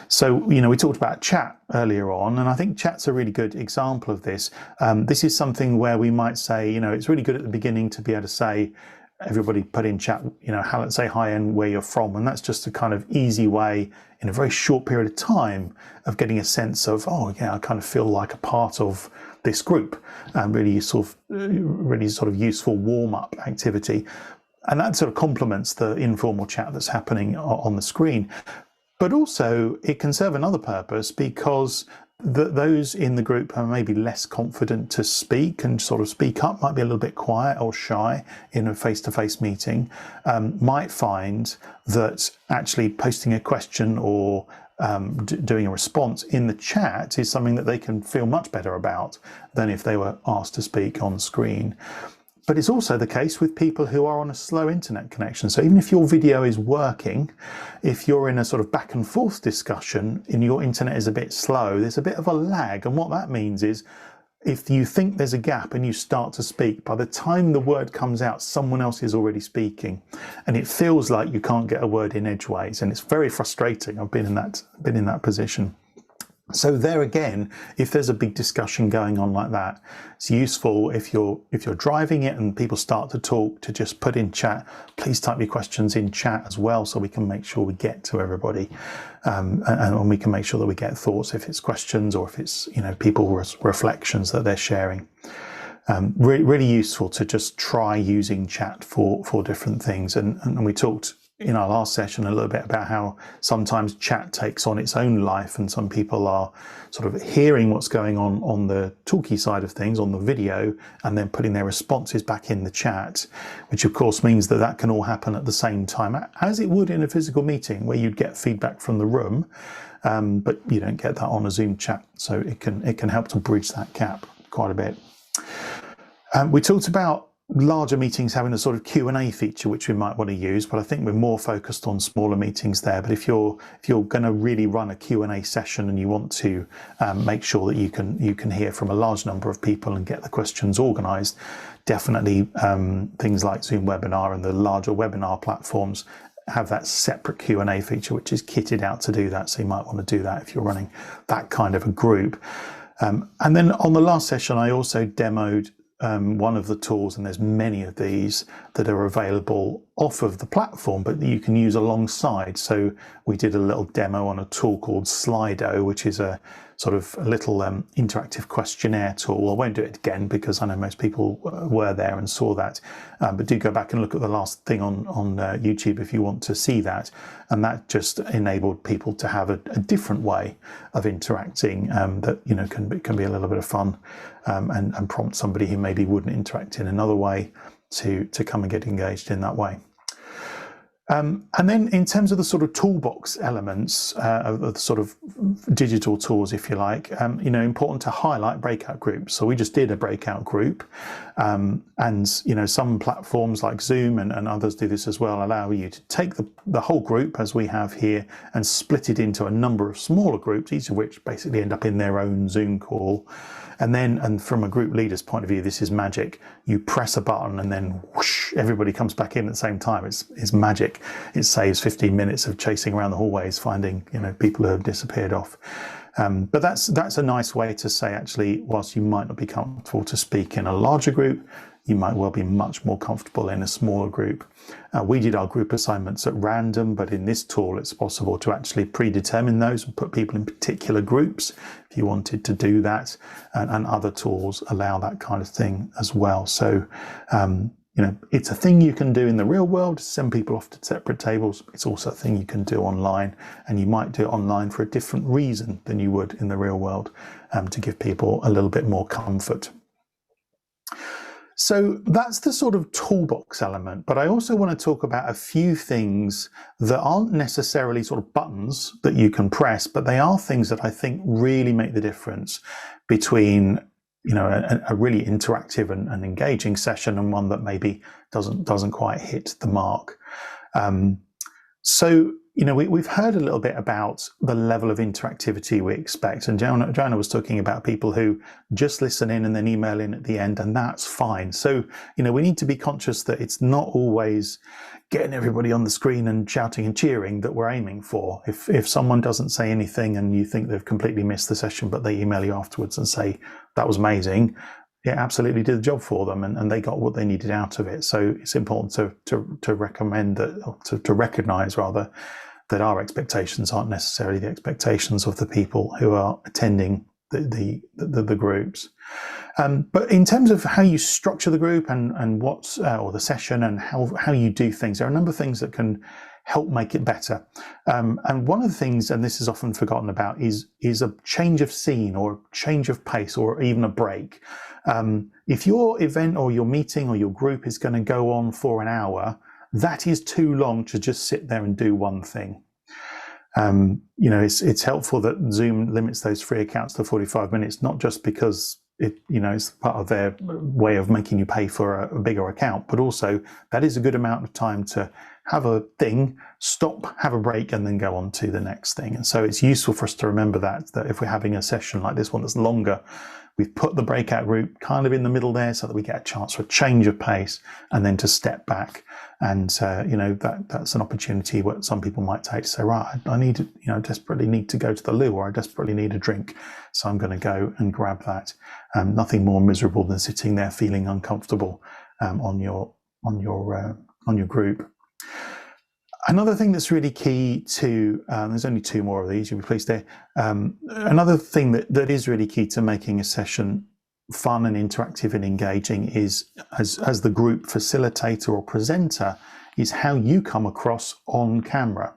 So we talked about chat earlier on, and I think chat's a really good example of this. This is something where we might say, it's really good at the beginning to be able to say, everybody put in chat, say hi and where you're from. And that's just a kind of easy way in a very short period of time of getting a sense of, I kind of feel like a part of this group. Really sort of useful warm-up activity. And that sort of complements the informal chat that's happening on the screen. But also it can serve another purpose, because those in the group are maybe less confident to speak and sort of speak up, might be a little bit quiet or shy in a face-to-face meeting, might find that actually posting a question or doing a response in the chat is something that they can feel much better about than if they were asked to speak on screen. But it's also the case with people who are on a slow internet connection. So even if your video is working, if you're in a sort of back and forth discussion and your internet is a bit slow, there's a bit of a lag. And what that means is, if you think there's a gap and you start to speak, by the time the word comes out, someone else is already speaking. And it feels like you can't get a word in edgeways. And it's very frustrating. I've been in that position. So there again, if there's a big discussion going on like that, it's useful if you're driving it and people start to talk, to just put in chat. Please type your questions in chat as well, so we can make sure we get to everybody, and we can make sure that we get thoughts if it's questions or if it's people's reflections that they're sharing. Really useful to just try using chat for different things, and we talked in our last session a little bit about how sometimes chat takes on its own life, and some people are sort of hearing what's going on the talkie side of things, on the video, and then putting their responses back in the chat, which of course means that can all happen at the same time, as it would in a physical meeting where you'd get feedback from the room, but you don't get that on a Zoom chat. So it can help to bridge that gap quite a bit. We talked about larger meetings having a sort of Q&A feature, which we might want to use, but I think we're more focused on smaller meetings there. But if you're going to really run a Q&A session and you want to make sure that you can hear from a large number of people and get the questions organized, definitely things like Zoom Webinar and the larger webinar platforms have that separate Q&A feature, which is kitted out to do that. So you might want to do that if you're running that kind of a group. And then on the last session, I also demoed one of the tools, and there's many of these that are available off of the platform, but that you can use alongside. So we did a little demo on a tool called Slido, which is a sort of a little interactive questionnaire tool. I won't do it again because I know most people were there and saw that, but do go back and look at the last thing on YouTube if you want to see that. And that just enabled people to have a different way of interacting that, you know, can be a little bit of fun, and prompt somebody who maybe wouldn't interact in another way to come and get engaged in that way. And then in terms of the sort of toolbox elements of the sort of digital tools, if you like, you know, important to highlight breakout groups. So we just did a breakout group, and, you know, some platforms like Zoom and others do this as well, allow you to take the whole group as we have here and split it into a number of smaller groups, each of which basically end up in their own Zoom call. And from a group leader's point of view, this is magic. You press a button and then whoosh, everybody comes back in at the same time. It's magic. It saves 15 minutes of chasing around the hallways, finding, you know, people who have disappeared off. But that's a nice way to say, actually, whilst you might not be comfortable to speak in a larger group, you might well be much more comfortable in a smaller group. We did our group assignments at random, but in this tool, it's possible to actually predetermine those and put people in particular groups if you wanted to do that. And other tools allow that kind of thing as well. So, you know, it's a thing you can do in the real world, send people off to separate tables. It's also a thing you can do online, and you might do it online for a different reason than you would in the real world, to give people a little bit more comfort. So that's the sort of toolbox element, but I also want to talk about a few things that aren't necessarily sort of buttons that you can press, but they are things that I think really make the difference between, you know, a really interactive and engaging session and one that maybe doesn't quite hit the mark. So, you know, we've heard a little bit about the level of interactivity we expect, and Joanna was talking about people who just listen in and then email in at the end, and that's fine. So, you know, we need to be conscious that it's not always getting everybody on the screen and shouting and cheering that we're aiming for. If someone doesn't say anything and you think they've completely missed the session, but they email you afterwards and say, that was amazing, it absolutely did the job for them, and they got what they needed out of it. So it's important to recommend that, or to recognize rather, that our expectations aren't necessarily the expectations of the people who are attending the groups. But in terms of how you structure the group and what's or the session and how you do things, there are a number of things that can help make it better. And one of the things, and this is often forgotten about, is a change of scene or a change of pace or even a break. If your event or your meeting or your group is going to go on for an hour, that is too long to just sit there and do one thing. You know, it's helpful that Zoom limits those free accounts to 45 minutes, not just because it's part of their way of making you pay for a bigger account, but also that is a good amount of time to have a thing, stop, have a break, and then go on to the next thing. And so it's useful for us to remember that if we're having a session like this one that's longer, we've put the breakout group kind of in the middle there so that we get a chance for a change of pace and then to step back. And, that's an opportunity where some people might take to say, right, I desperately need to go to the loo, or I desperately need a drink. So I'm going to go and grab that. Nothing more miserable than sitting there feeling uncomfortable on your group. Another thing that's really key to, there's only two more of these, you'll be pleased there. Another thing that is really key to making a session fun and interactive and engaging is, as the group facilitator or presenter, is how you come across on camera.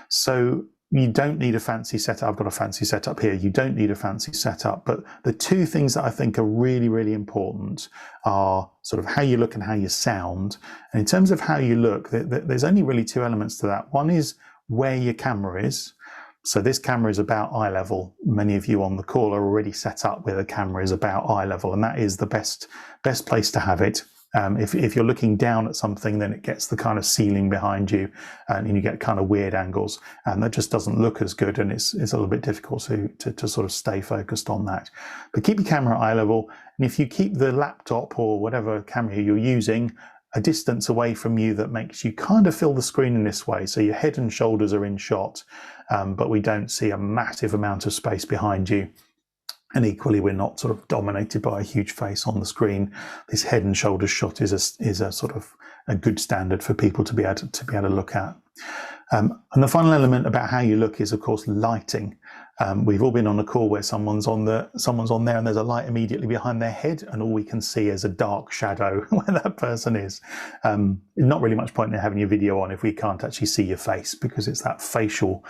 So you don't need a fancy setup. I've got a fancy setup here. You don't need a fancy setup, but the two things that I think are really, really important are sort of how you look and how you sound. And in terms of how you look, there's only really two elements to that. One is where your camera is. So this camera is about eye level. Many of you on the call are already set up where the camera is about eye level, and that is the best place to have it. If you're looking down at something, then it gets the kind of ceiling behind you, and you get kind of weird angles, and that just doesn't look as good, and it's a little bit difficult to sort of stay focused on that. But keep your camera at eye level, and if you keep the laptop or whatever camera you're using a distance away from you that makes you kind of fill the screen in this way, so your head and shoulders are in shot, but we don't see a massive amount of space behind you. And equally, we're not sort of dominated by a huge face on the screen. This head and shoulders shot is a sort of a good standard for people to be able to look at. And the final element about how you look is, of course, lighting. We've all been on a call where someone's on there and there's a light immediately behind their head, and all we can see is a dark shadow where that person is. Not really much point in having your video on if we can't actually see your face, because it's that facial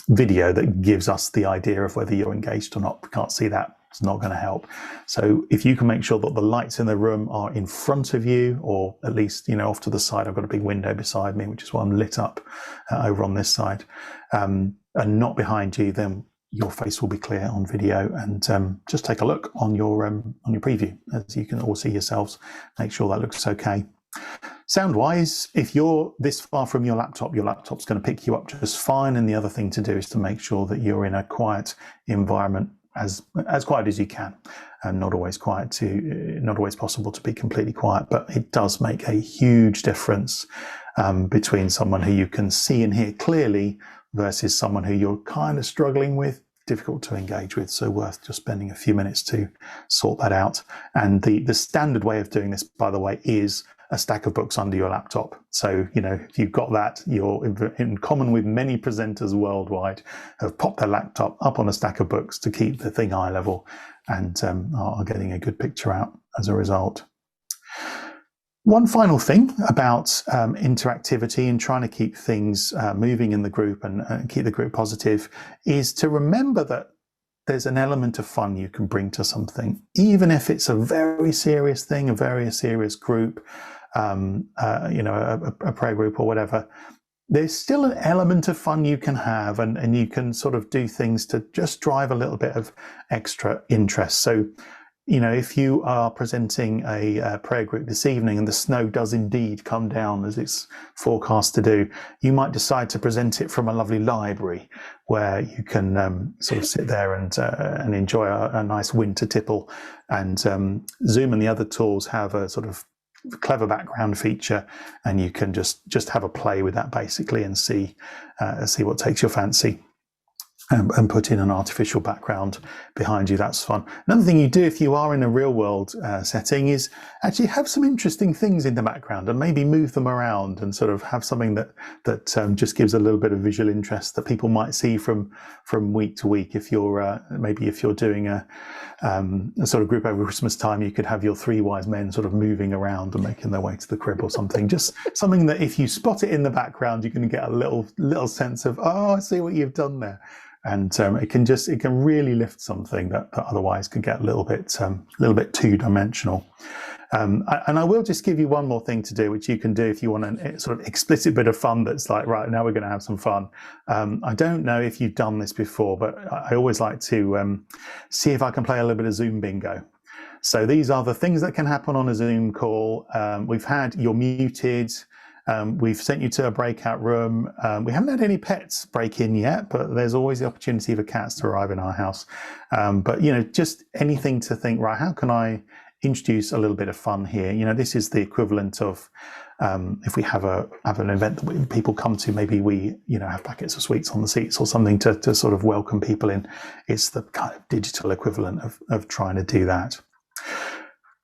video that gives us the idea of whether you're engaged or not. We can't see that. It's not going to help. So if you can make sure that the lights in the room are in front of you, or at least, off to the side. I've got a big window beside me, which is why I'm lit up over on this side, and not behind you, then your face will be clear on video. And just take a look on your preview, as you can all see yourselves. Make sure that looks okay. Sound-wise, if you're this far from your laptop's going to pick you up just fine. And the other thing to do is to make sure that you're in a quiet environment, as quiet as you can, and not always possible to be completely quiet, but it does make a huge difference between someone who you can see and hear clearly versus someone who you're kind of struggling with, difficult to engage with. So worth just spending a few minutes to sort that out. And the standard way of doing this, by the way, is a stack of books under your laptop. So, if you've got that, you're in common with many presenters worldwide, have popped their laptop up on a stack of books to keep the thing eye level, and are getting a good picture out as a result. One final thing about interactivity and trying to keep things moving in the group and keep the group positive is to remember that there's an element of fun you can bring to something, even if it's a very serious thing, a very serious group, a prayer group or whatever. There's still an element of fun you can have, and you can sort of do things to just drive a little bit of extra interest. So, if you are presenting a prayer group this evening and the snow does indeed come down as it's forecast to do, you might decide to present it from a lovely library where you can sort of sit there and enjoy a nice winter tipple. And Zoom and the other tools have a sort of clever background feature, and you can just have a play with that basically and see what takes your fancy. And put in an artificial background behind you. That's fun. Another thing you do if you are in a real world setting is actually have some interesting things in the background and maybe move them around and sort of have something that just gives a little bit of visual interest that people might see from week to week. If you're maybe if you're doing a sort of group over Christmas time, you could have your three wise men sort of moving around and making their way to the crib or something. Just something that if you spot it in the background, you can get a little sense of, oh, I see what you've done there. And it can really lift something that otherwise could get a little bit two-dimensional. And I will just give you one more thing to do, which you can do if you want a sort of explicit bit of fun that's like, right, now we're going to have some fun. I don't know if you've done this before, but I always like to see if I can play a little bit of Zoom bingo. So these are the things that can happen on a Zoom call. We've had you're muted. We've sent you to a breakout room. We haven't had any pets break in yet, but there's always the opportunity for cats to arrive in our house. But, just anything to think, right, how can I introduce a little bit of fun here? This is the equivalent of if we have an event that people come to, maybe we, have packets of sweets on the seats or something to sort of welcome people in. It's the kind of digital equivalent of trying to do that.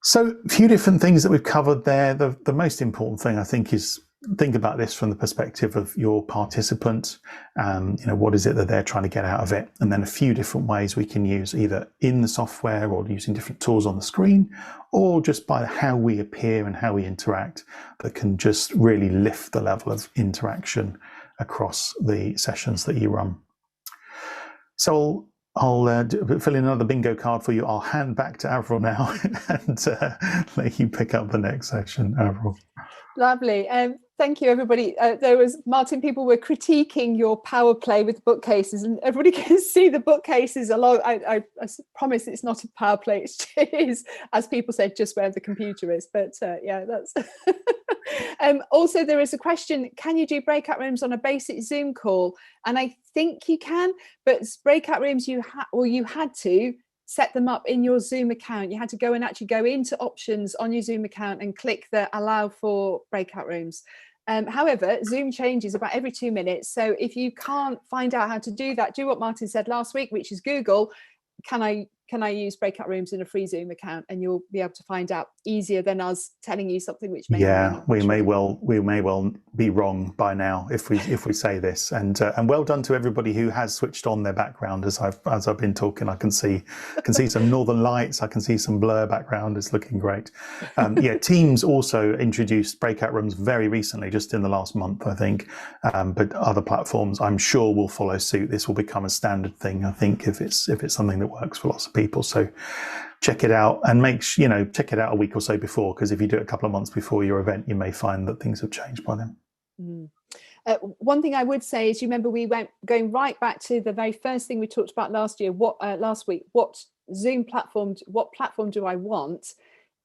So a few different things that we've covered there. The most important thing, I think, is think about this from the perspective of your participant. What is it that they're trying to get out of it? And then a few different ways we can use either in the software or using different tools on the screen, or just by how we appear and how we interact, that can just really lift the level of interaction across the sessions that you run. So I'll fill in another bingo card for you. I'll hand back to Avril now and let you pick up the next section, Avril. Lovely. Thank you, everybody. There was, Martin, people were critiquing your power play with bookcases, and everybody can see the bookcases along. I promise it's not a power play. It is, as people said, just where the computer is. But yeah, that's... Also, there is a question, can you do breakout rooms on a basic Zoom call? And I think you can, but breakout rooms you had to set them up in your Zoom account. You had to go and actually go into options on your Zoom account and click the allow for breakout rooms. However, Zoom changes about every 2 minutes. So if you can't find out how to do that, do what Martin said last week, which is Google, can I can I use breakout rooms in a free Zoom account? And you'll be able to find out easier than us telling you something which may or may Yeah, not we be may true. well be wrong by now if we say this. And well done to everybody who has switched on their background as I've been talking. I can see some northern lights. I can see some blur background. It's looking great. Yeah, Teams also introduced breakout rooms very recently, just in the last month, I think. But other platforms, I'm sure, will follow suit. This will become a standard thing, I think, if it's something that works for lots of people. So check it out, and check it out a week or so before, because if you do it a couple of months before your event, you may find that things have changed by then. One thing I would say is, you remember we went going right back to the very first thing we talked about last week. What Zoom platform? What platform do I want?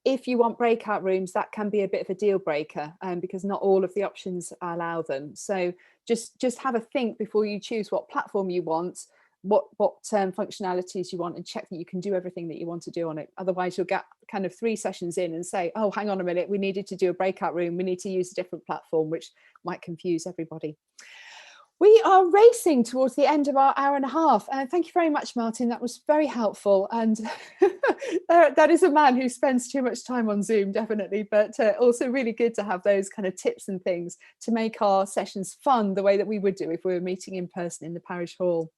If you want breakout rooms, that can be a bit of a deal breaker, because not all of the options allow them. So just have a think before you choose what platform you want, what functionalities you want, and check that you can do everything that you want to do on it. Otherwise you'll get kind of 3 sessions in and say, oh, hang on a minute, we needed to do a breakout room, we need to use a different platform, which might confuse everybody. We are racing towards the end of our hour and a half. Thank you very much, Martin. That was very helpful. And that is a man who spends too much time on Zoom, definitely, but also really good to have those kind of tips and things to make our sessions fun the way that we would do if we were meeting in person in the parish hall.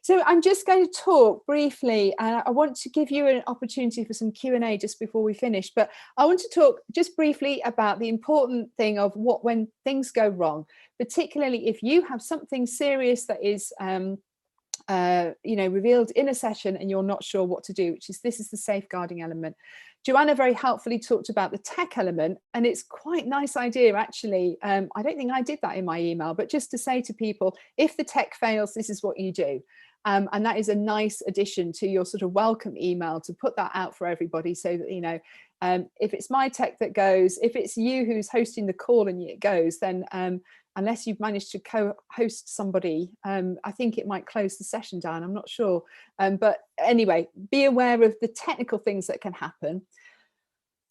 So I'm just going to talk briefly, and I want to give you an opportunity for some Q&A just before we finish, but I want to talk just briefly about the important thing of when things go wrong, particularly if you have something serious that is revealed in a session and you're not sure what to do, this is the safeguarding element. Joanna very helpfully talked about the tech element, and it's quite a nice idea, actually. I don't think I did that in my email, but just to say to people, if the tech fails, this is what you do. And that is a nice addition to your sort of welcome email, to put that out for everybody, so that, if it's my tech that goes, if it's you who's hosting the call and it goes, then unless you've managed to co-host somebody, I think it might close the session down. I'm not sure. But anyway, be aware of the technical things that can happen.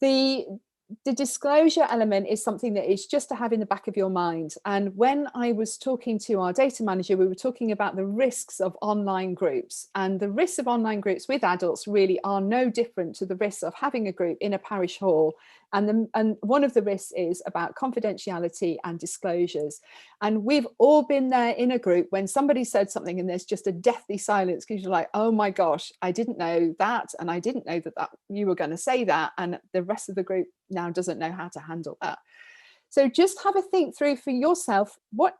The disclosure element is something that is just to have in the back of your mind. And when I was talking to our data manager, we were talking about the risks of online groups, and the risks of online groups with adults really are no different to the risks of having a group in a parish hall. And one of the risks is about confidentiality and disclosures. And we've all been there in a group when somebody said something and there's just a deathly silence, because you're like, oh my gosh, I didn't know that, and I didn't know that you were going to say that, and the rest of the group now doesn't know how to handle that. So just have a think through for yourself, what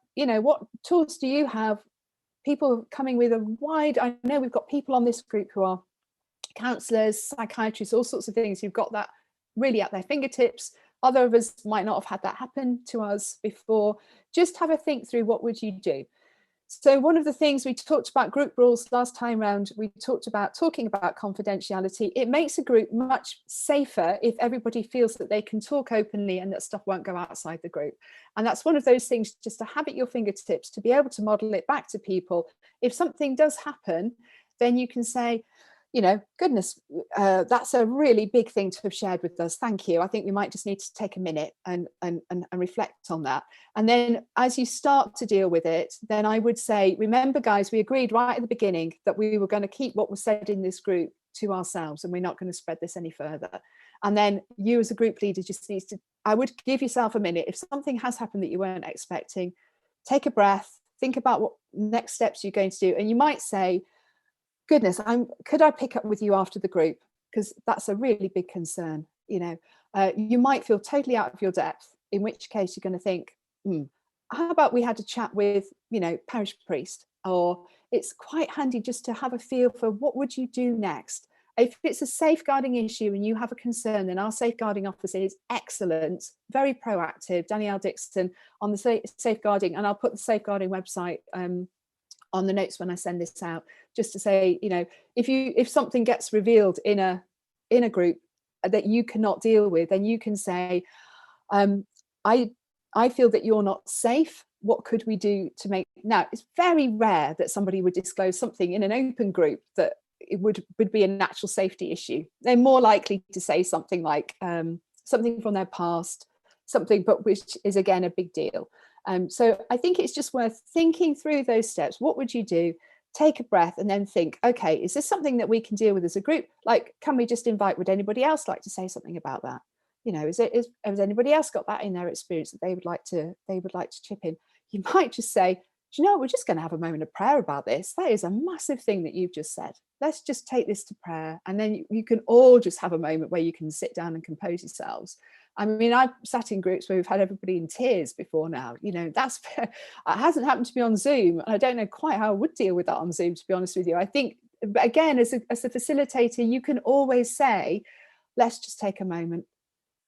tools do you have? People coming with I know we've got people on this group who are counsellors, psychiatrists, all sorts of things who've got that really at their fingertips. Other of us might not have had that happen to us before. Just have a think through, what would you do? So one of the things we talked about group rules last time round, we talked about talking about confidentiality. It makes a group much safer if everybody feels that they can talk openly and that stuff won't go outside the group. And that's one of those things just to have at your fingertips, to be able to model it back to people. If something does happen, then you can say, goodness, that's a really big thing to have shared with us. Thank you. I think we might just need to take a minute and reflect on that. And then as you start to deal with it, then I would say, remember, guys, we agreed right at the beginning that we were going to keep what was said in this group to ourselves, and we're not going to spread this any further. And then you as a group leader just needs to, I would give yourself a minute. If something has happened that you weren't expecting, take a breath, think about what next steps you're going to do. And you might say, goodness, could I pick up with you after the group? Because that's a really big concern. You might feel totally out of your depth, in which case you're going to think, how about we had a chat with, parish priest? Or it's quite handy just to have a feel for what would you do next? If it's a safeguarding issue and you have a concern, then our safeguarding officer is excellent, very proactive, Danielle Dixon, on the safeguarding, and I'll put the safeguarding website on the notes when I send this out, just to say, if something gets revealed in a group that you cannot deal with, then you can say, I feel that you're not safe. What could we do to make? Now, it's very rare that somebody would disclose something in an open group that it would be a natural safety issue. They're more likely to say something like something from their past, but which is again a big deal. So I think it's just worth thinking through those steps. What would you do? take a breath and then think, okay, is this something that we can deal with as a group? Like, can we just invite, would anybody else like to say something about that? You know, has anybody else got that in their experience that they would like to chip in? You might just say, do you know, we're just going to have a moment of prayer about this. That is a massive thing that you've just said. Let's just take this to prayer. And then you can all just have a moment where you can sit down and compose yourselves. I mean, I've sat in groups where we've had everybody in tears before now. You know, it hasn't happened to me on Zoom. I don't know quite how I would deal with that on Zoom, to be honest with you. I think, again, as a facilitator, you can always say, let's just take a moment.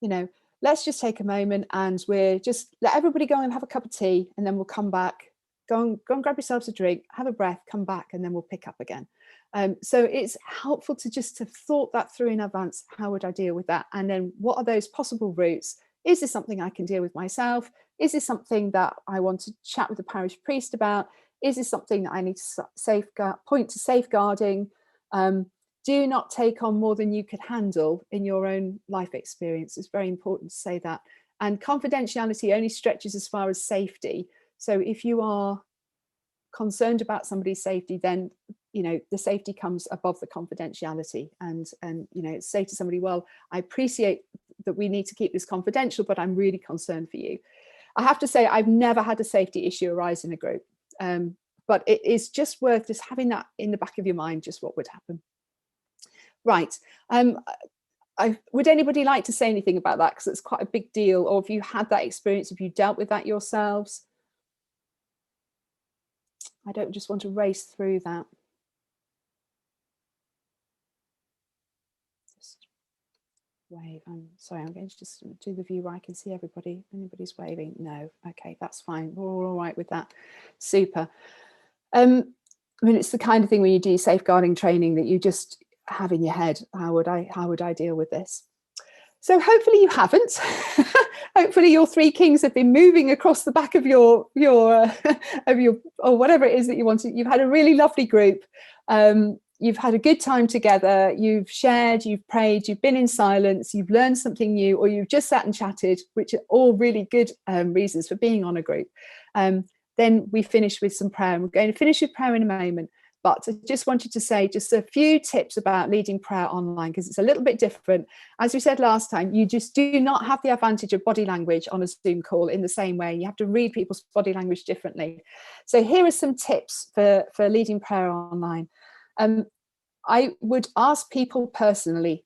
You know, let's just take a moment, and we're just let everybody go and have a cup of tea, and then we'll come back. Go and grab yourselves a drink, have a breath, come back, and then we'll pick up again. So it's helpful to just have thought that through in advance. How would I deal with that? And then what are those possible routes? Is this something I can deal with myself? Is this something that I want to chat with the parish priest about? Is this something that I need to point to safeguarding? Do not take on more than you could handle in your own life experience. It's very important to say that. And confidentiality only stretches as far as safety. So if you are concerned about somebody's safety, then, you know, the safety comes above the confidentiality. And you know, say to somebody, well, I appreciate that we need to keep this confidential, but I'm really concerned for you. I have to say, I've never had a safety issue arise in a group. But it is just worth just having that in the back of your mind, just what would happen. Right. Would anybody like to say anything about that? Because it's quite a big deal. Or if you had that experience, have you dealt with that yourselves? I don't just want to race through that. Just wave. I'm sorry, I'm going to just do the view where I can see everybody. Anybody's waving? No. Okay, that's fine. We're all right with that. Super. I mean, it's the kind of thing when you do safeguarding training that you just have in your head, how would I deal with this? So hopefully you haven't. Hopefully your three kings have been moving across the back of your or whatever it is that you wanted. You've had a really lovely group. You've had a good time together. You've shared, you've prayed, you've been in silence, you've learned something new, or you've just sat and chatted, which are all really good reasons for being on a group. Then we finish with some prayer. And we're going to finish with prayer in a moment. But I just wanted to say just a few tips about leading prayer online, because it's a little bit different. As we said last time, you just do not have the advantage of body language on a Zoom call in the same way. You have to read people's body language differently. So here are some tips for leading prayer online. I would ask people personally,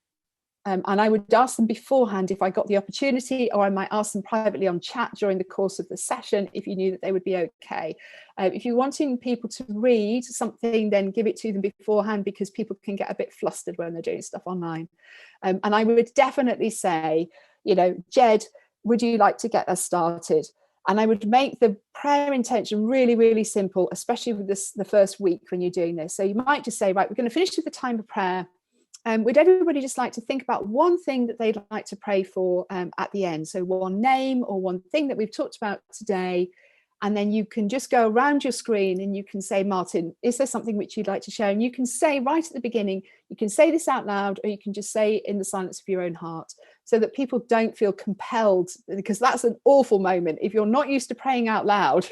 and I would ask them beforehand if I got the opportunity, or I might ask them privately on chat during the course of the session if you knew that they would be okay. If you're wanting people to read something, then give it to them beforehand, because people can get a bit flustered when they're doing stuff online. And I would definitely say, you know, Jed, would you like to get us started? And I would make the prayer intention really, really simple, especially with the first week when you're doing this. So you might just say, right, we're going to finish with the time of prayer. Would everybody just like to think about one thing that they'd like to pray for at the end? So one name or one thing that we've talked about today. And then you can just go around your screen and you can say, Martin, is there something which you'd like to share? And you can say right at the beginning, you can say this out loud, or you can just say it in the silence of your own heart, so that people don't feel compelled, because that's an awful moment if you're not used to praying out loud.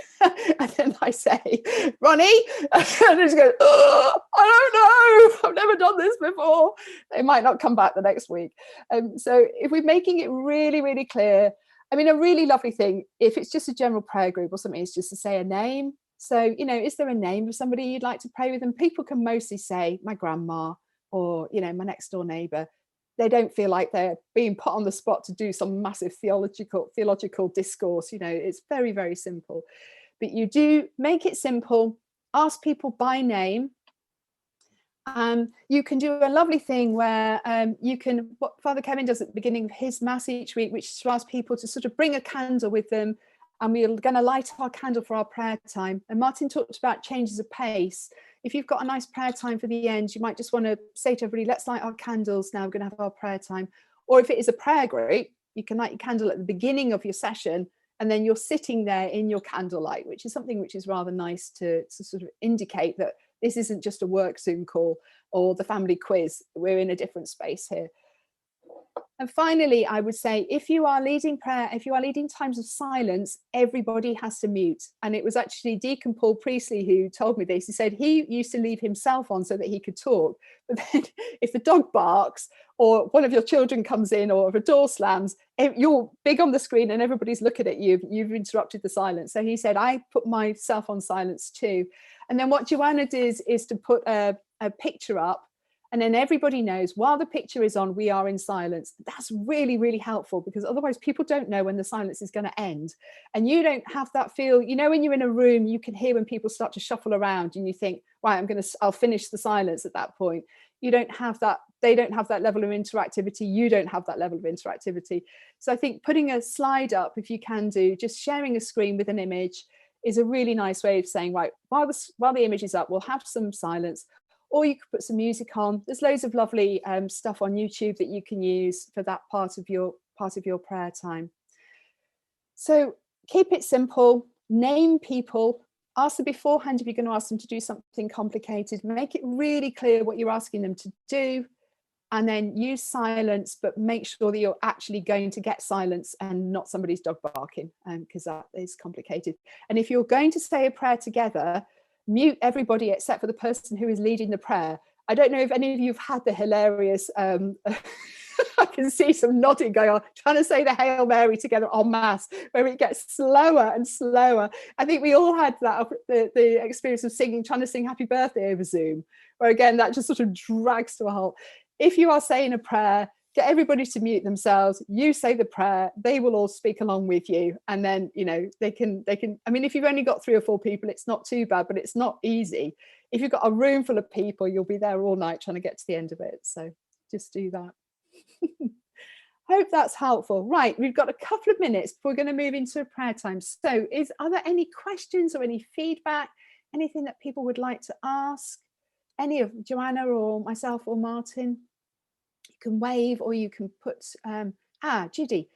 And then I say, Ronnie, and they just go, oh, I don't know, I've never done this before. They might not come back the next week. So if we're making it really, really clear, I mean, a really lovely thing, if it's just a general prayer group or something, is just to say a name. So, you know, is there a name of somebody you'd like to pray with? And people can mostly say my grandma, or, you know, my next door neighbour. They don't feel like they're being put on the spot to do some massive theological discourse. You know, it's very, very simple. But you do make it simple, ask people by name. You can do a lovely thing where you can, what Father Kevin does at the beginning of his mass each week, which is to ask people to sort of bring a candle with them, and we're going to light our candle for our prayer time. And Martin talked about changes of pace. If you've got a nice prayer time for the end, you might just want to say to everybody, let's light our candles now, we're going to have our prayer time. Or if it is a prayer group, you can light your candle at the beginning of your session, and then you're sitting there in your candlelight, which is something which is rather nice to sort of indicate that this isn't just a work Zoom call or the family quiz. We're in a different space here. And finally, I would say, if you are leading prayer, if you are leading times of silence, everybody has to mute. And it was actually Deacon Paul Priestley who told me this. He said he used to leave himself on so that he could talk. But then if the dog barks or one of your children comes in or if a door slams, you're big on the screen and everybody's looking at you. You've interrupted the silence. So he said, I put myself on silence too. And then what Joanna does is to put a picture up. And then everybody knows while the picture is on, we are in silence. That's really, really helpful, because otherwise people don't know when the silence is going to end. And you don't have that feel, you know, when you're in a room, you can hear when people start to shuffle around and you think, right, I'll finish the silence at that point. You don't have that. They don't have that level of interactivity. You don't have that level of interactivity. So I think putting a slide up, if you can do, just sharing a screen with an image is a really nice way of saying, right, while the image is up, we'll have some silence. Or you could put some music on. There's loads of lovely stuff on YouTube that you can use for that part of your prayer time. So keep it simple, name people, ask them beforehand if you're going to ask them to do something complicated, make it really clear what you're asking them to do, and then use silence, but make sure that you're actually going to get silence and not somebody's dog barking, because that is complicated. And if you're going to say a prayer together, mute everybody except for the person who is leading the prayer. I don't know if any of you have had the hilarious, I can see some nodding going on, trying to say the Hail Mary together en masse, where it gets slower and slower. I think we all had that, the experience of trying to sing Happy Birthday over Zoom, where again, that just sort of drags to a halt. If you are saying a prayer, get everybody to mute themselves, you say the prayer, they will all speak along with you. And then, you know, they can, I mean, if you've only got 3 or 4 people, it's not too bad, but it's not easy. If you've got a room full of people, you'll be there all night trying to get to the end of it. So just do that. Hope that's helpful. Right, we've got a couple of minutes before we're going to move into a prayer time. So are there any questions or any feedback, anything that people would like to ask? Any of Joanna or myself or Martin? You can wave, or you can put Judy.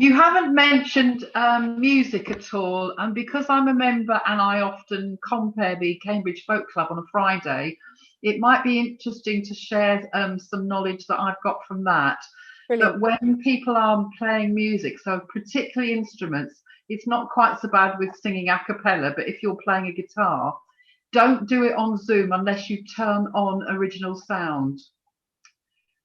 You haven't mentioned music at all, and because I'm a member and I often compare the Cambridge Folk Club on a Friday, it might be interesting to share some knowledge that I've got from that. Brilliant. But when people are playing music, so particularly instruments, it's not quite so bad with singing a cappella, but if you're playing a guitar, don't do it on Zoom unless you turn on original sound.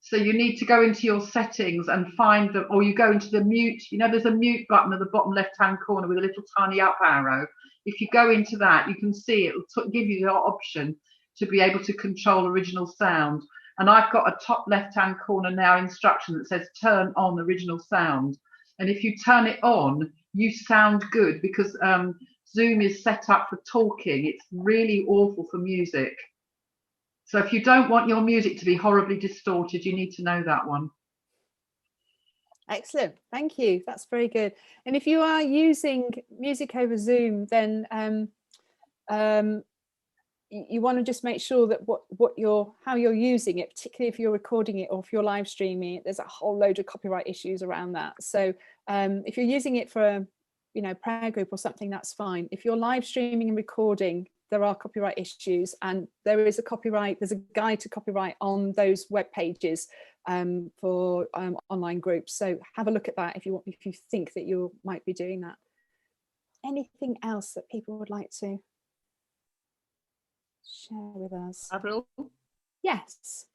So you need to go into your settings and find them, or you go into the mute, you know, there's a mute button at the bottom left-hand corner with a little tiny up arrow. If you go into that, you can see it will give you the option to be able to control original sound. And I've got a top left-hand corner now instruction that says turn on original sound. And if you turn it on, you sound good, because Zoom is set up for talking. It's really awful for music. So if you don't want your music to be horribly distorted, you need to know that one. Excellent, thank you. That's very good. And if you are using music over Zoom, then you want to just make sure that how you're using it, particularly if you're recording it or if you're live streaming it. There's a whole load of copyright issues around that. So if you're using it for a prayer group or something, that's fine. If you're live streaming and recording, there are copyright issues, and there's a guide to copyright on those web pages for online groups. So have a look at that if you think that you might be doing that. Anything else that people would like to share with us? Avril? Yes.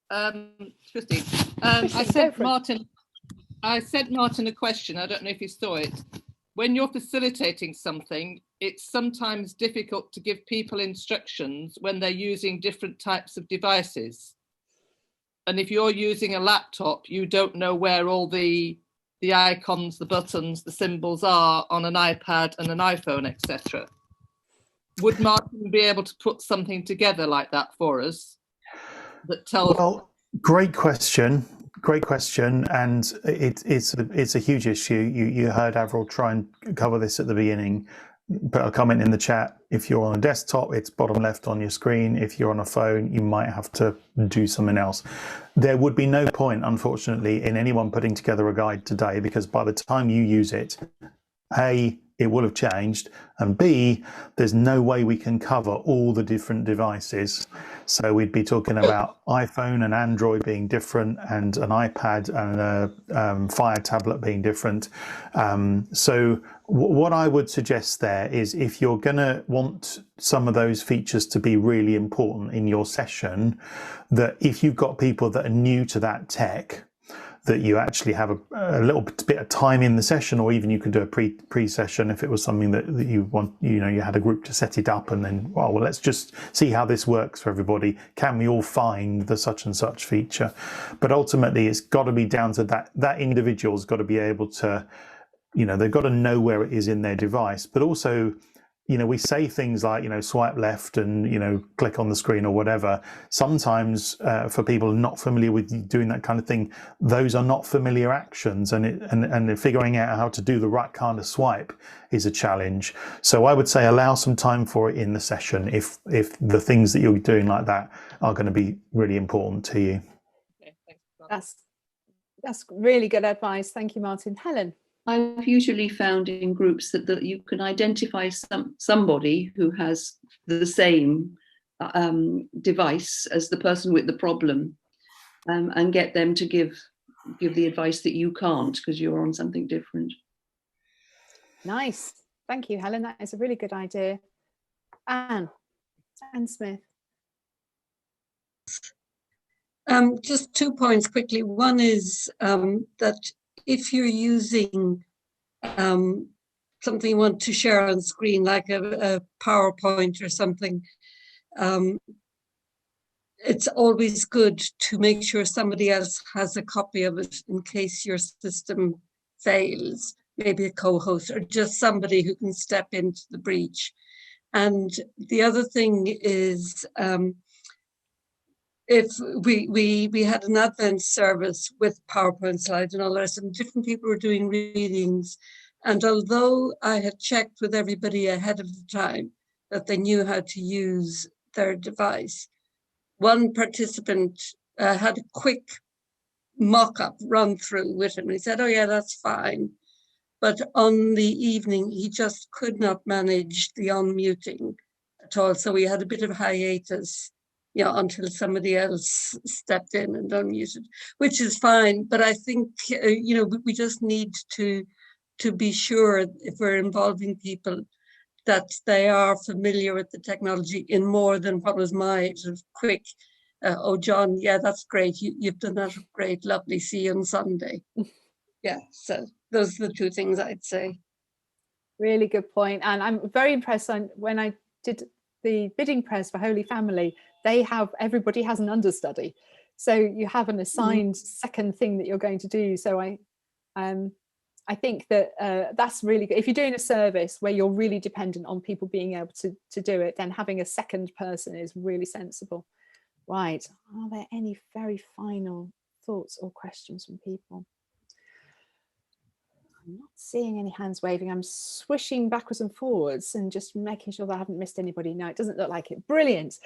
Christine, I sent Martin a question. I don't know if you saw it. When you're facilitating something, it's sometimes difficult to give people instructions when they're using different types of devices. And if you're using a laptop, you don't know where all the icons, the buttons, the symbols are on an iPad and an iPhone, etc. Would Martin be able to put something together like that for us that tells? Well, great question, and it's a huge issue. You heard Avril try and cover this at the beginning. Put a comment in the chat. If you're on a desktop, it's bottom left on your screen. If you're on a phone, you might have to do something else. There would be no point, unfortunately, in anyone putting together a guide today, because by the time you use it, A, it will have changed, and B, there's no way we can cover all the different devices. So we'd be talking about iPhone and Android being different, and an iPad and a Fire tablet being different. So what I would suggest there is, if you're going to want some of those features to be really important in your session, that if you've got people that are new to that tech, that you actually have a little bit of time in the session, or even you could do a pre-session if it was something that you want, you had a group to set it up, and then, well, let's just see how this works for everybody. Can we all find the such and such feature? But ultimately, it's got to be down to that individual's got to be able to, they've got to know where it is in their device, but also, we say things like, swipe left and, click on the screen or whatever. Sometimes for people not familiar with doing that kind of thing, those are not familiar actions, and figuring out how to do the right kind of swipe is a challenge. So I would say allow some time for it in the session if the things that you're doing like that are going to be really important to you. Okay, thanks. That's really good advice. Thank you, Martin. Helen? I've usually found in groups that you can identify somebody who has the same device as the person with the problem, and get them to give the advice that you can't, because you're on something different. Nice. Thank you, Helen. That is a really good idea. Anne Smith. Just 2 points quickly. One is that if you're using something you want to share on screen, like a PowerPoint or something, it's always good to make sure somebody else has a copy of it in case your system fails, maybe a co-host or just somebody who can step into the breach. And the other thing is, if we had an Advent service with PowerPoint slides and all the rest, and different people were doing readings. And although I had checked with everybody ahead of the time that they knew how to use their device, one participant had a quick mock-up run through with him. He said, oh yeah, that's fine. But on the evening, he just could not manage the unmuting at all. So we had a bit of hiatus, until somebody else stepped in and unmuted, which is fine. But I think, we just need to be sure, if we're involving people, that they are familiar with the technology in more than what was my sort of quick, oh, John, yeah, that's great. You've done that great, lovely. See you on Sunday. Yeah, so those are the two things I'd say. Really good point. And I'm very impressed when I did the bidding press for Holy Family, everybody has an understudy. So you have an assigned second thing that you're going to do. So I think that that's really good. If you're doing a service where you're really dependent on people being able to do it, then having a second person is really sensible. Right. Are there any very final thoughts or questions from people? I'm not seeing any hands waving. I'm swishing backwards and forwards and just making sure that I haven't missed anybody. No, it doesn't look like it. Brilliant.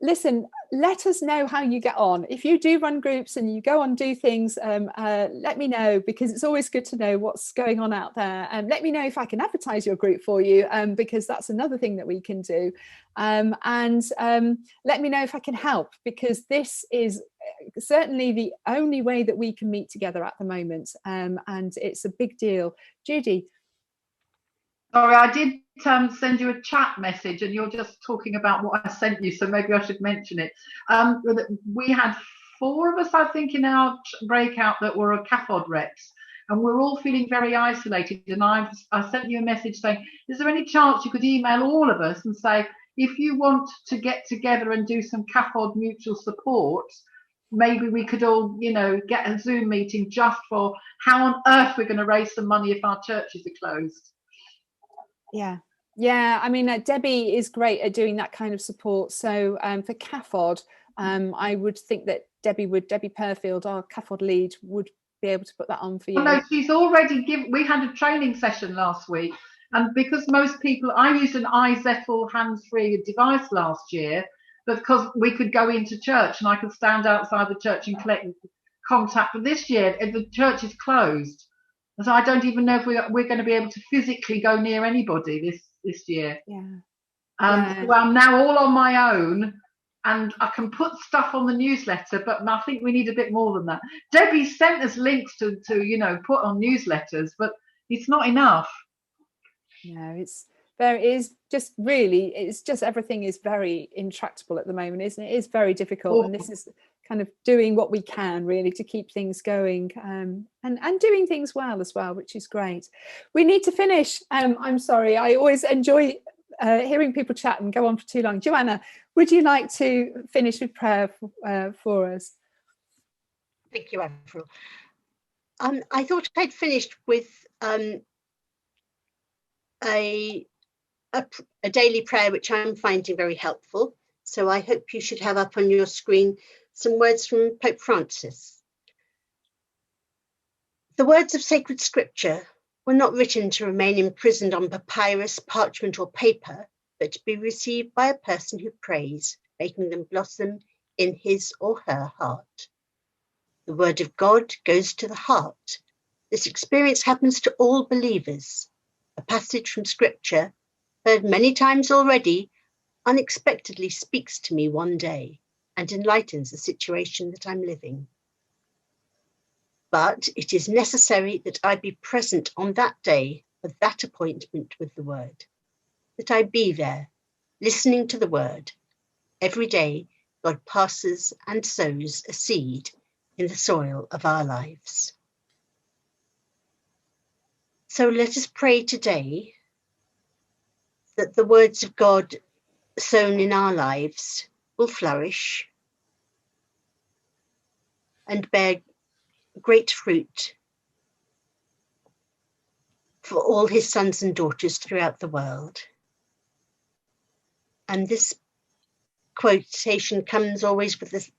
Listen, let us know how you get on. If you do run groups and you go on do things, let me know, because it's always good to know what's going on out there. Let me know if I can advertise your group for you, because that's another thing that we can do. And let me know if I can help, because this is certainly the only way that we can meet together at the moment, and it's a big deal. Judy. Sorry, I did send you a chat message, and you're just talking about what I sent you, so maybe I should mention it. We had 4 of us, I think, in our breakout that were CAFOD reps, and we're all feeling very isolated. And I sent you a message saying, is there any chance you could email all of us and say, if you want to get together and do some CAFOD mutual support, maybe we could all, get a Zoom meeting just for how on earth we're going to raise some money if our churches are closed. Yeah. I mean, Debbie is great at doing that kind of support. So for CAFOD, I would think that Debbie Perfield, our CAFOD lead, would be able to put that on for you. No, she's already we had a training session last week, and because most people, I used an iZettle hands-free device last year, because we could go into church and I could stand outside the church and collect contact. But this year, the church is closed. And so I don't even know if we're going to be able to physically go near anybody this year. Yeah. So I'm now all on my own, and I can put stuff on the newsletter, but I think we need a bit more than that. Debbie sent us links to put on newsletters, but it's not enough. No, it's just everything is very intractable at the moment, isn't it? It is very difficult, and this is kind of doing what we can really to keep things going, and doing things well as well, which is great. We need to finish. I'm sorry, I always enjoy hearing people chat and go on for too long. Joanna, would you like to finish with prayer for us? Thank you, Avril. I thought I'd finished with a daily prayer, which I'm finding very helpful. So I hope you should have up on your screen some words from Pope Francis. The words of sacred scripture were not written to remain imprisoned on papyrus, parchment, or paper, but to be received by a person who prays, making them blossom in his or her heart. The word of God goes to the heart. This experience happens to all believers. A passage from scripture, heard many times already, unexpectedly speaks to me one day and enlightens the situation that I'm living. But it is necessary that I be present on that day for that appointment with the word, that I be there, listening to the word. Every day, God passes and sows a seed in the soil of our lives. So let us pray today that the words of God sown in our lives will flourish and bear great fruit for all his sons and daughters throughout the world. And this quotation comes always with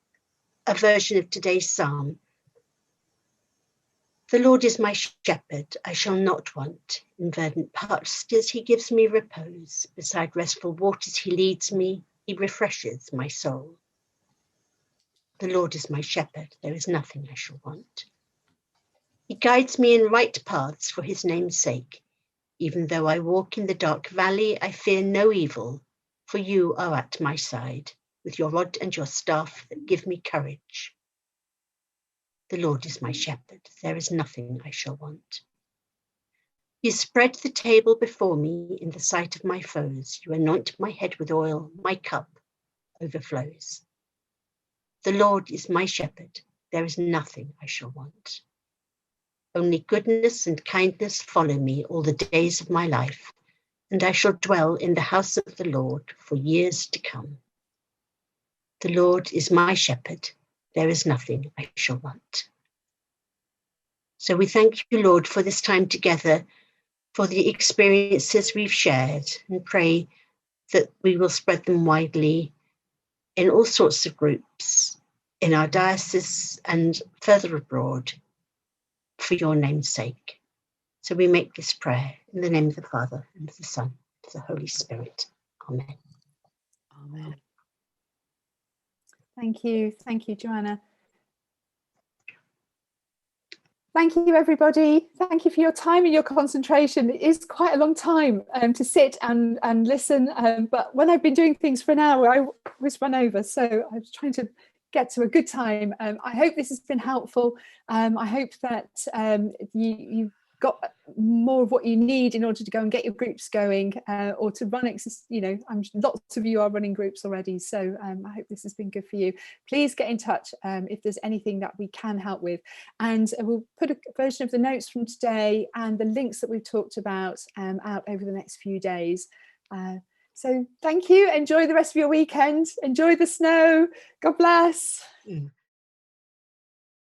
a version of today's psalm. The Lord is my shepherd, I shall not want. In verdant pastures he gives me repose. Beside restful waters he leads me, he refreshes my soul. The Lord is my shepherd, there is nothing I shall want. He guides me in right paths for his name's sake. Even though I walk in the dark valley, I fear no evil, for you are at my side, with your rod and your staff that give me courage. The Lord is my shepherd, there is nothing I shall want. You spread the table before me in the sight of my foes. You anoint my head with oil, my cup overflows. The Lord is my shepherd, there is nothing I shall want. Only goodness and kindness follow me all the days of my life, and I shall dwell in the house of the Lord for years to come. The Lord is my shepherd, there is nothing I shall want. So we thank you, Lord, for this time together, for the experiences we've shared, and pray that we will spread them widely in all sorts of groups, in our diocese and further abroad, for your name's sake. So we make this prayer in the name of the Father, and of the Son, and of the Holy Spirit. Amen. Amen. Thank you, Joanna. Thank you, everybody. Thank you for your time and your concentration. It is quite a long time to sit and listen, but when I've been doing things for an hour, I was run over, so I was trying to get to a good time. I hope this has been helpful. I hope that you got more of what you need in order to go and get your groups going, or to run, lots of you are running groups already, so I hope this has been good for you. Please get in touch if there's anything that we can help with, and we'll put a version of the notes from today and the links that we've talked about out over the next few days. So thank you, enjoy the rest of your weekend, enjoy the snow, God bless.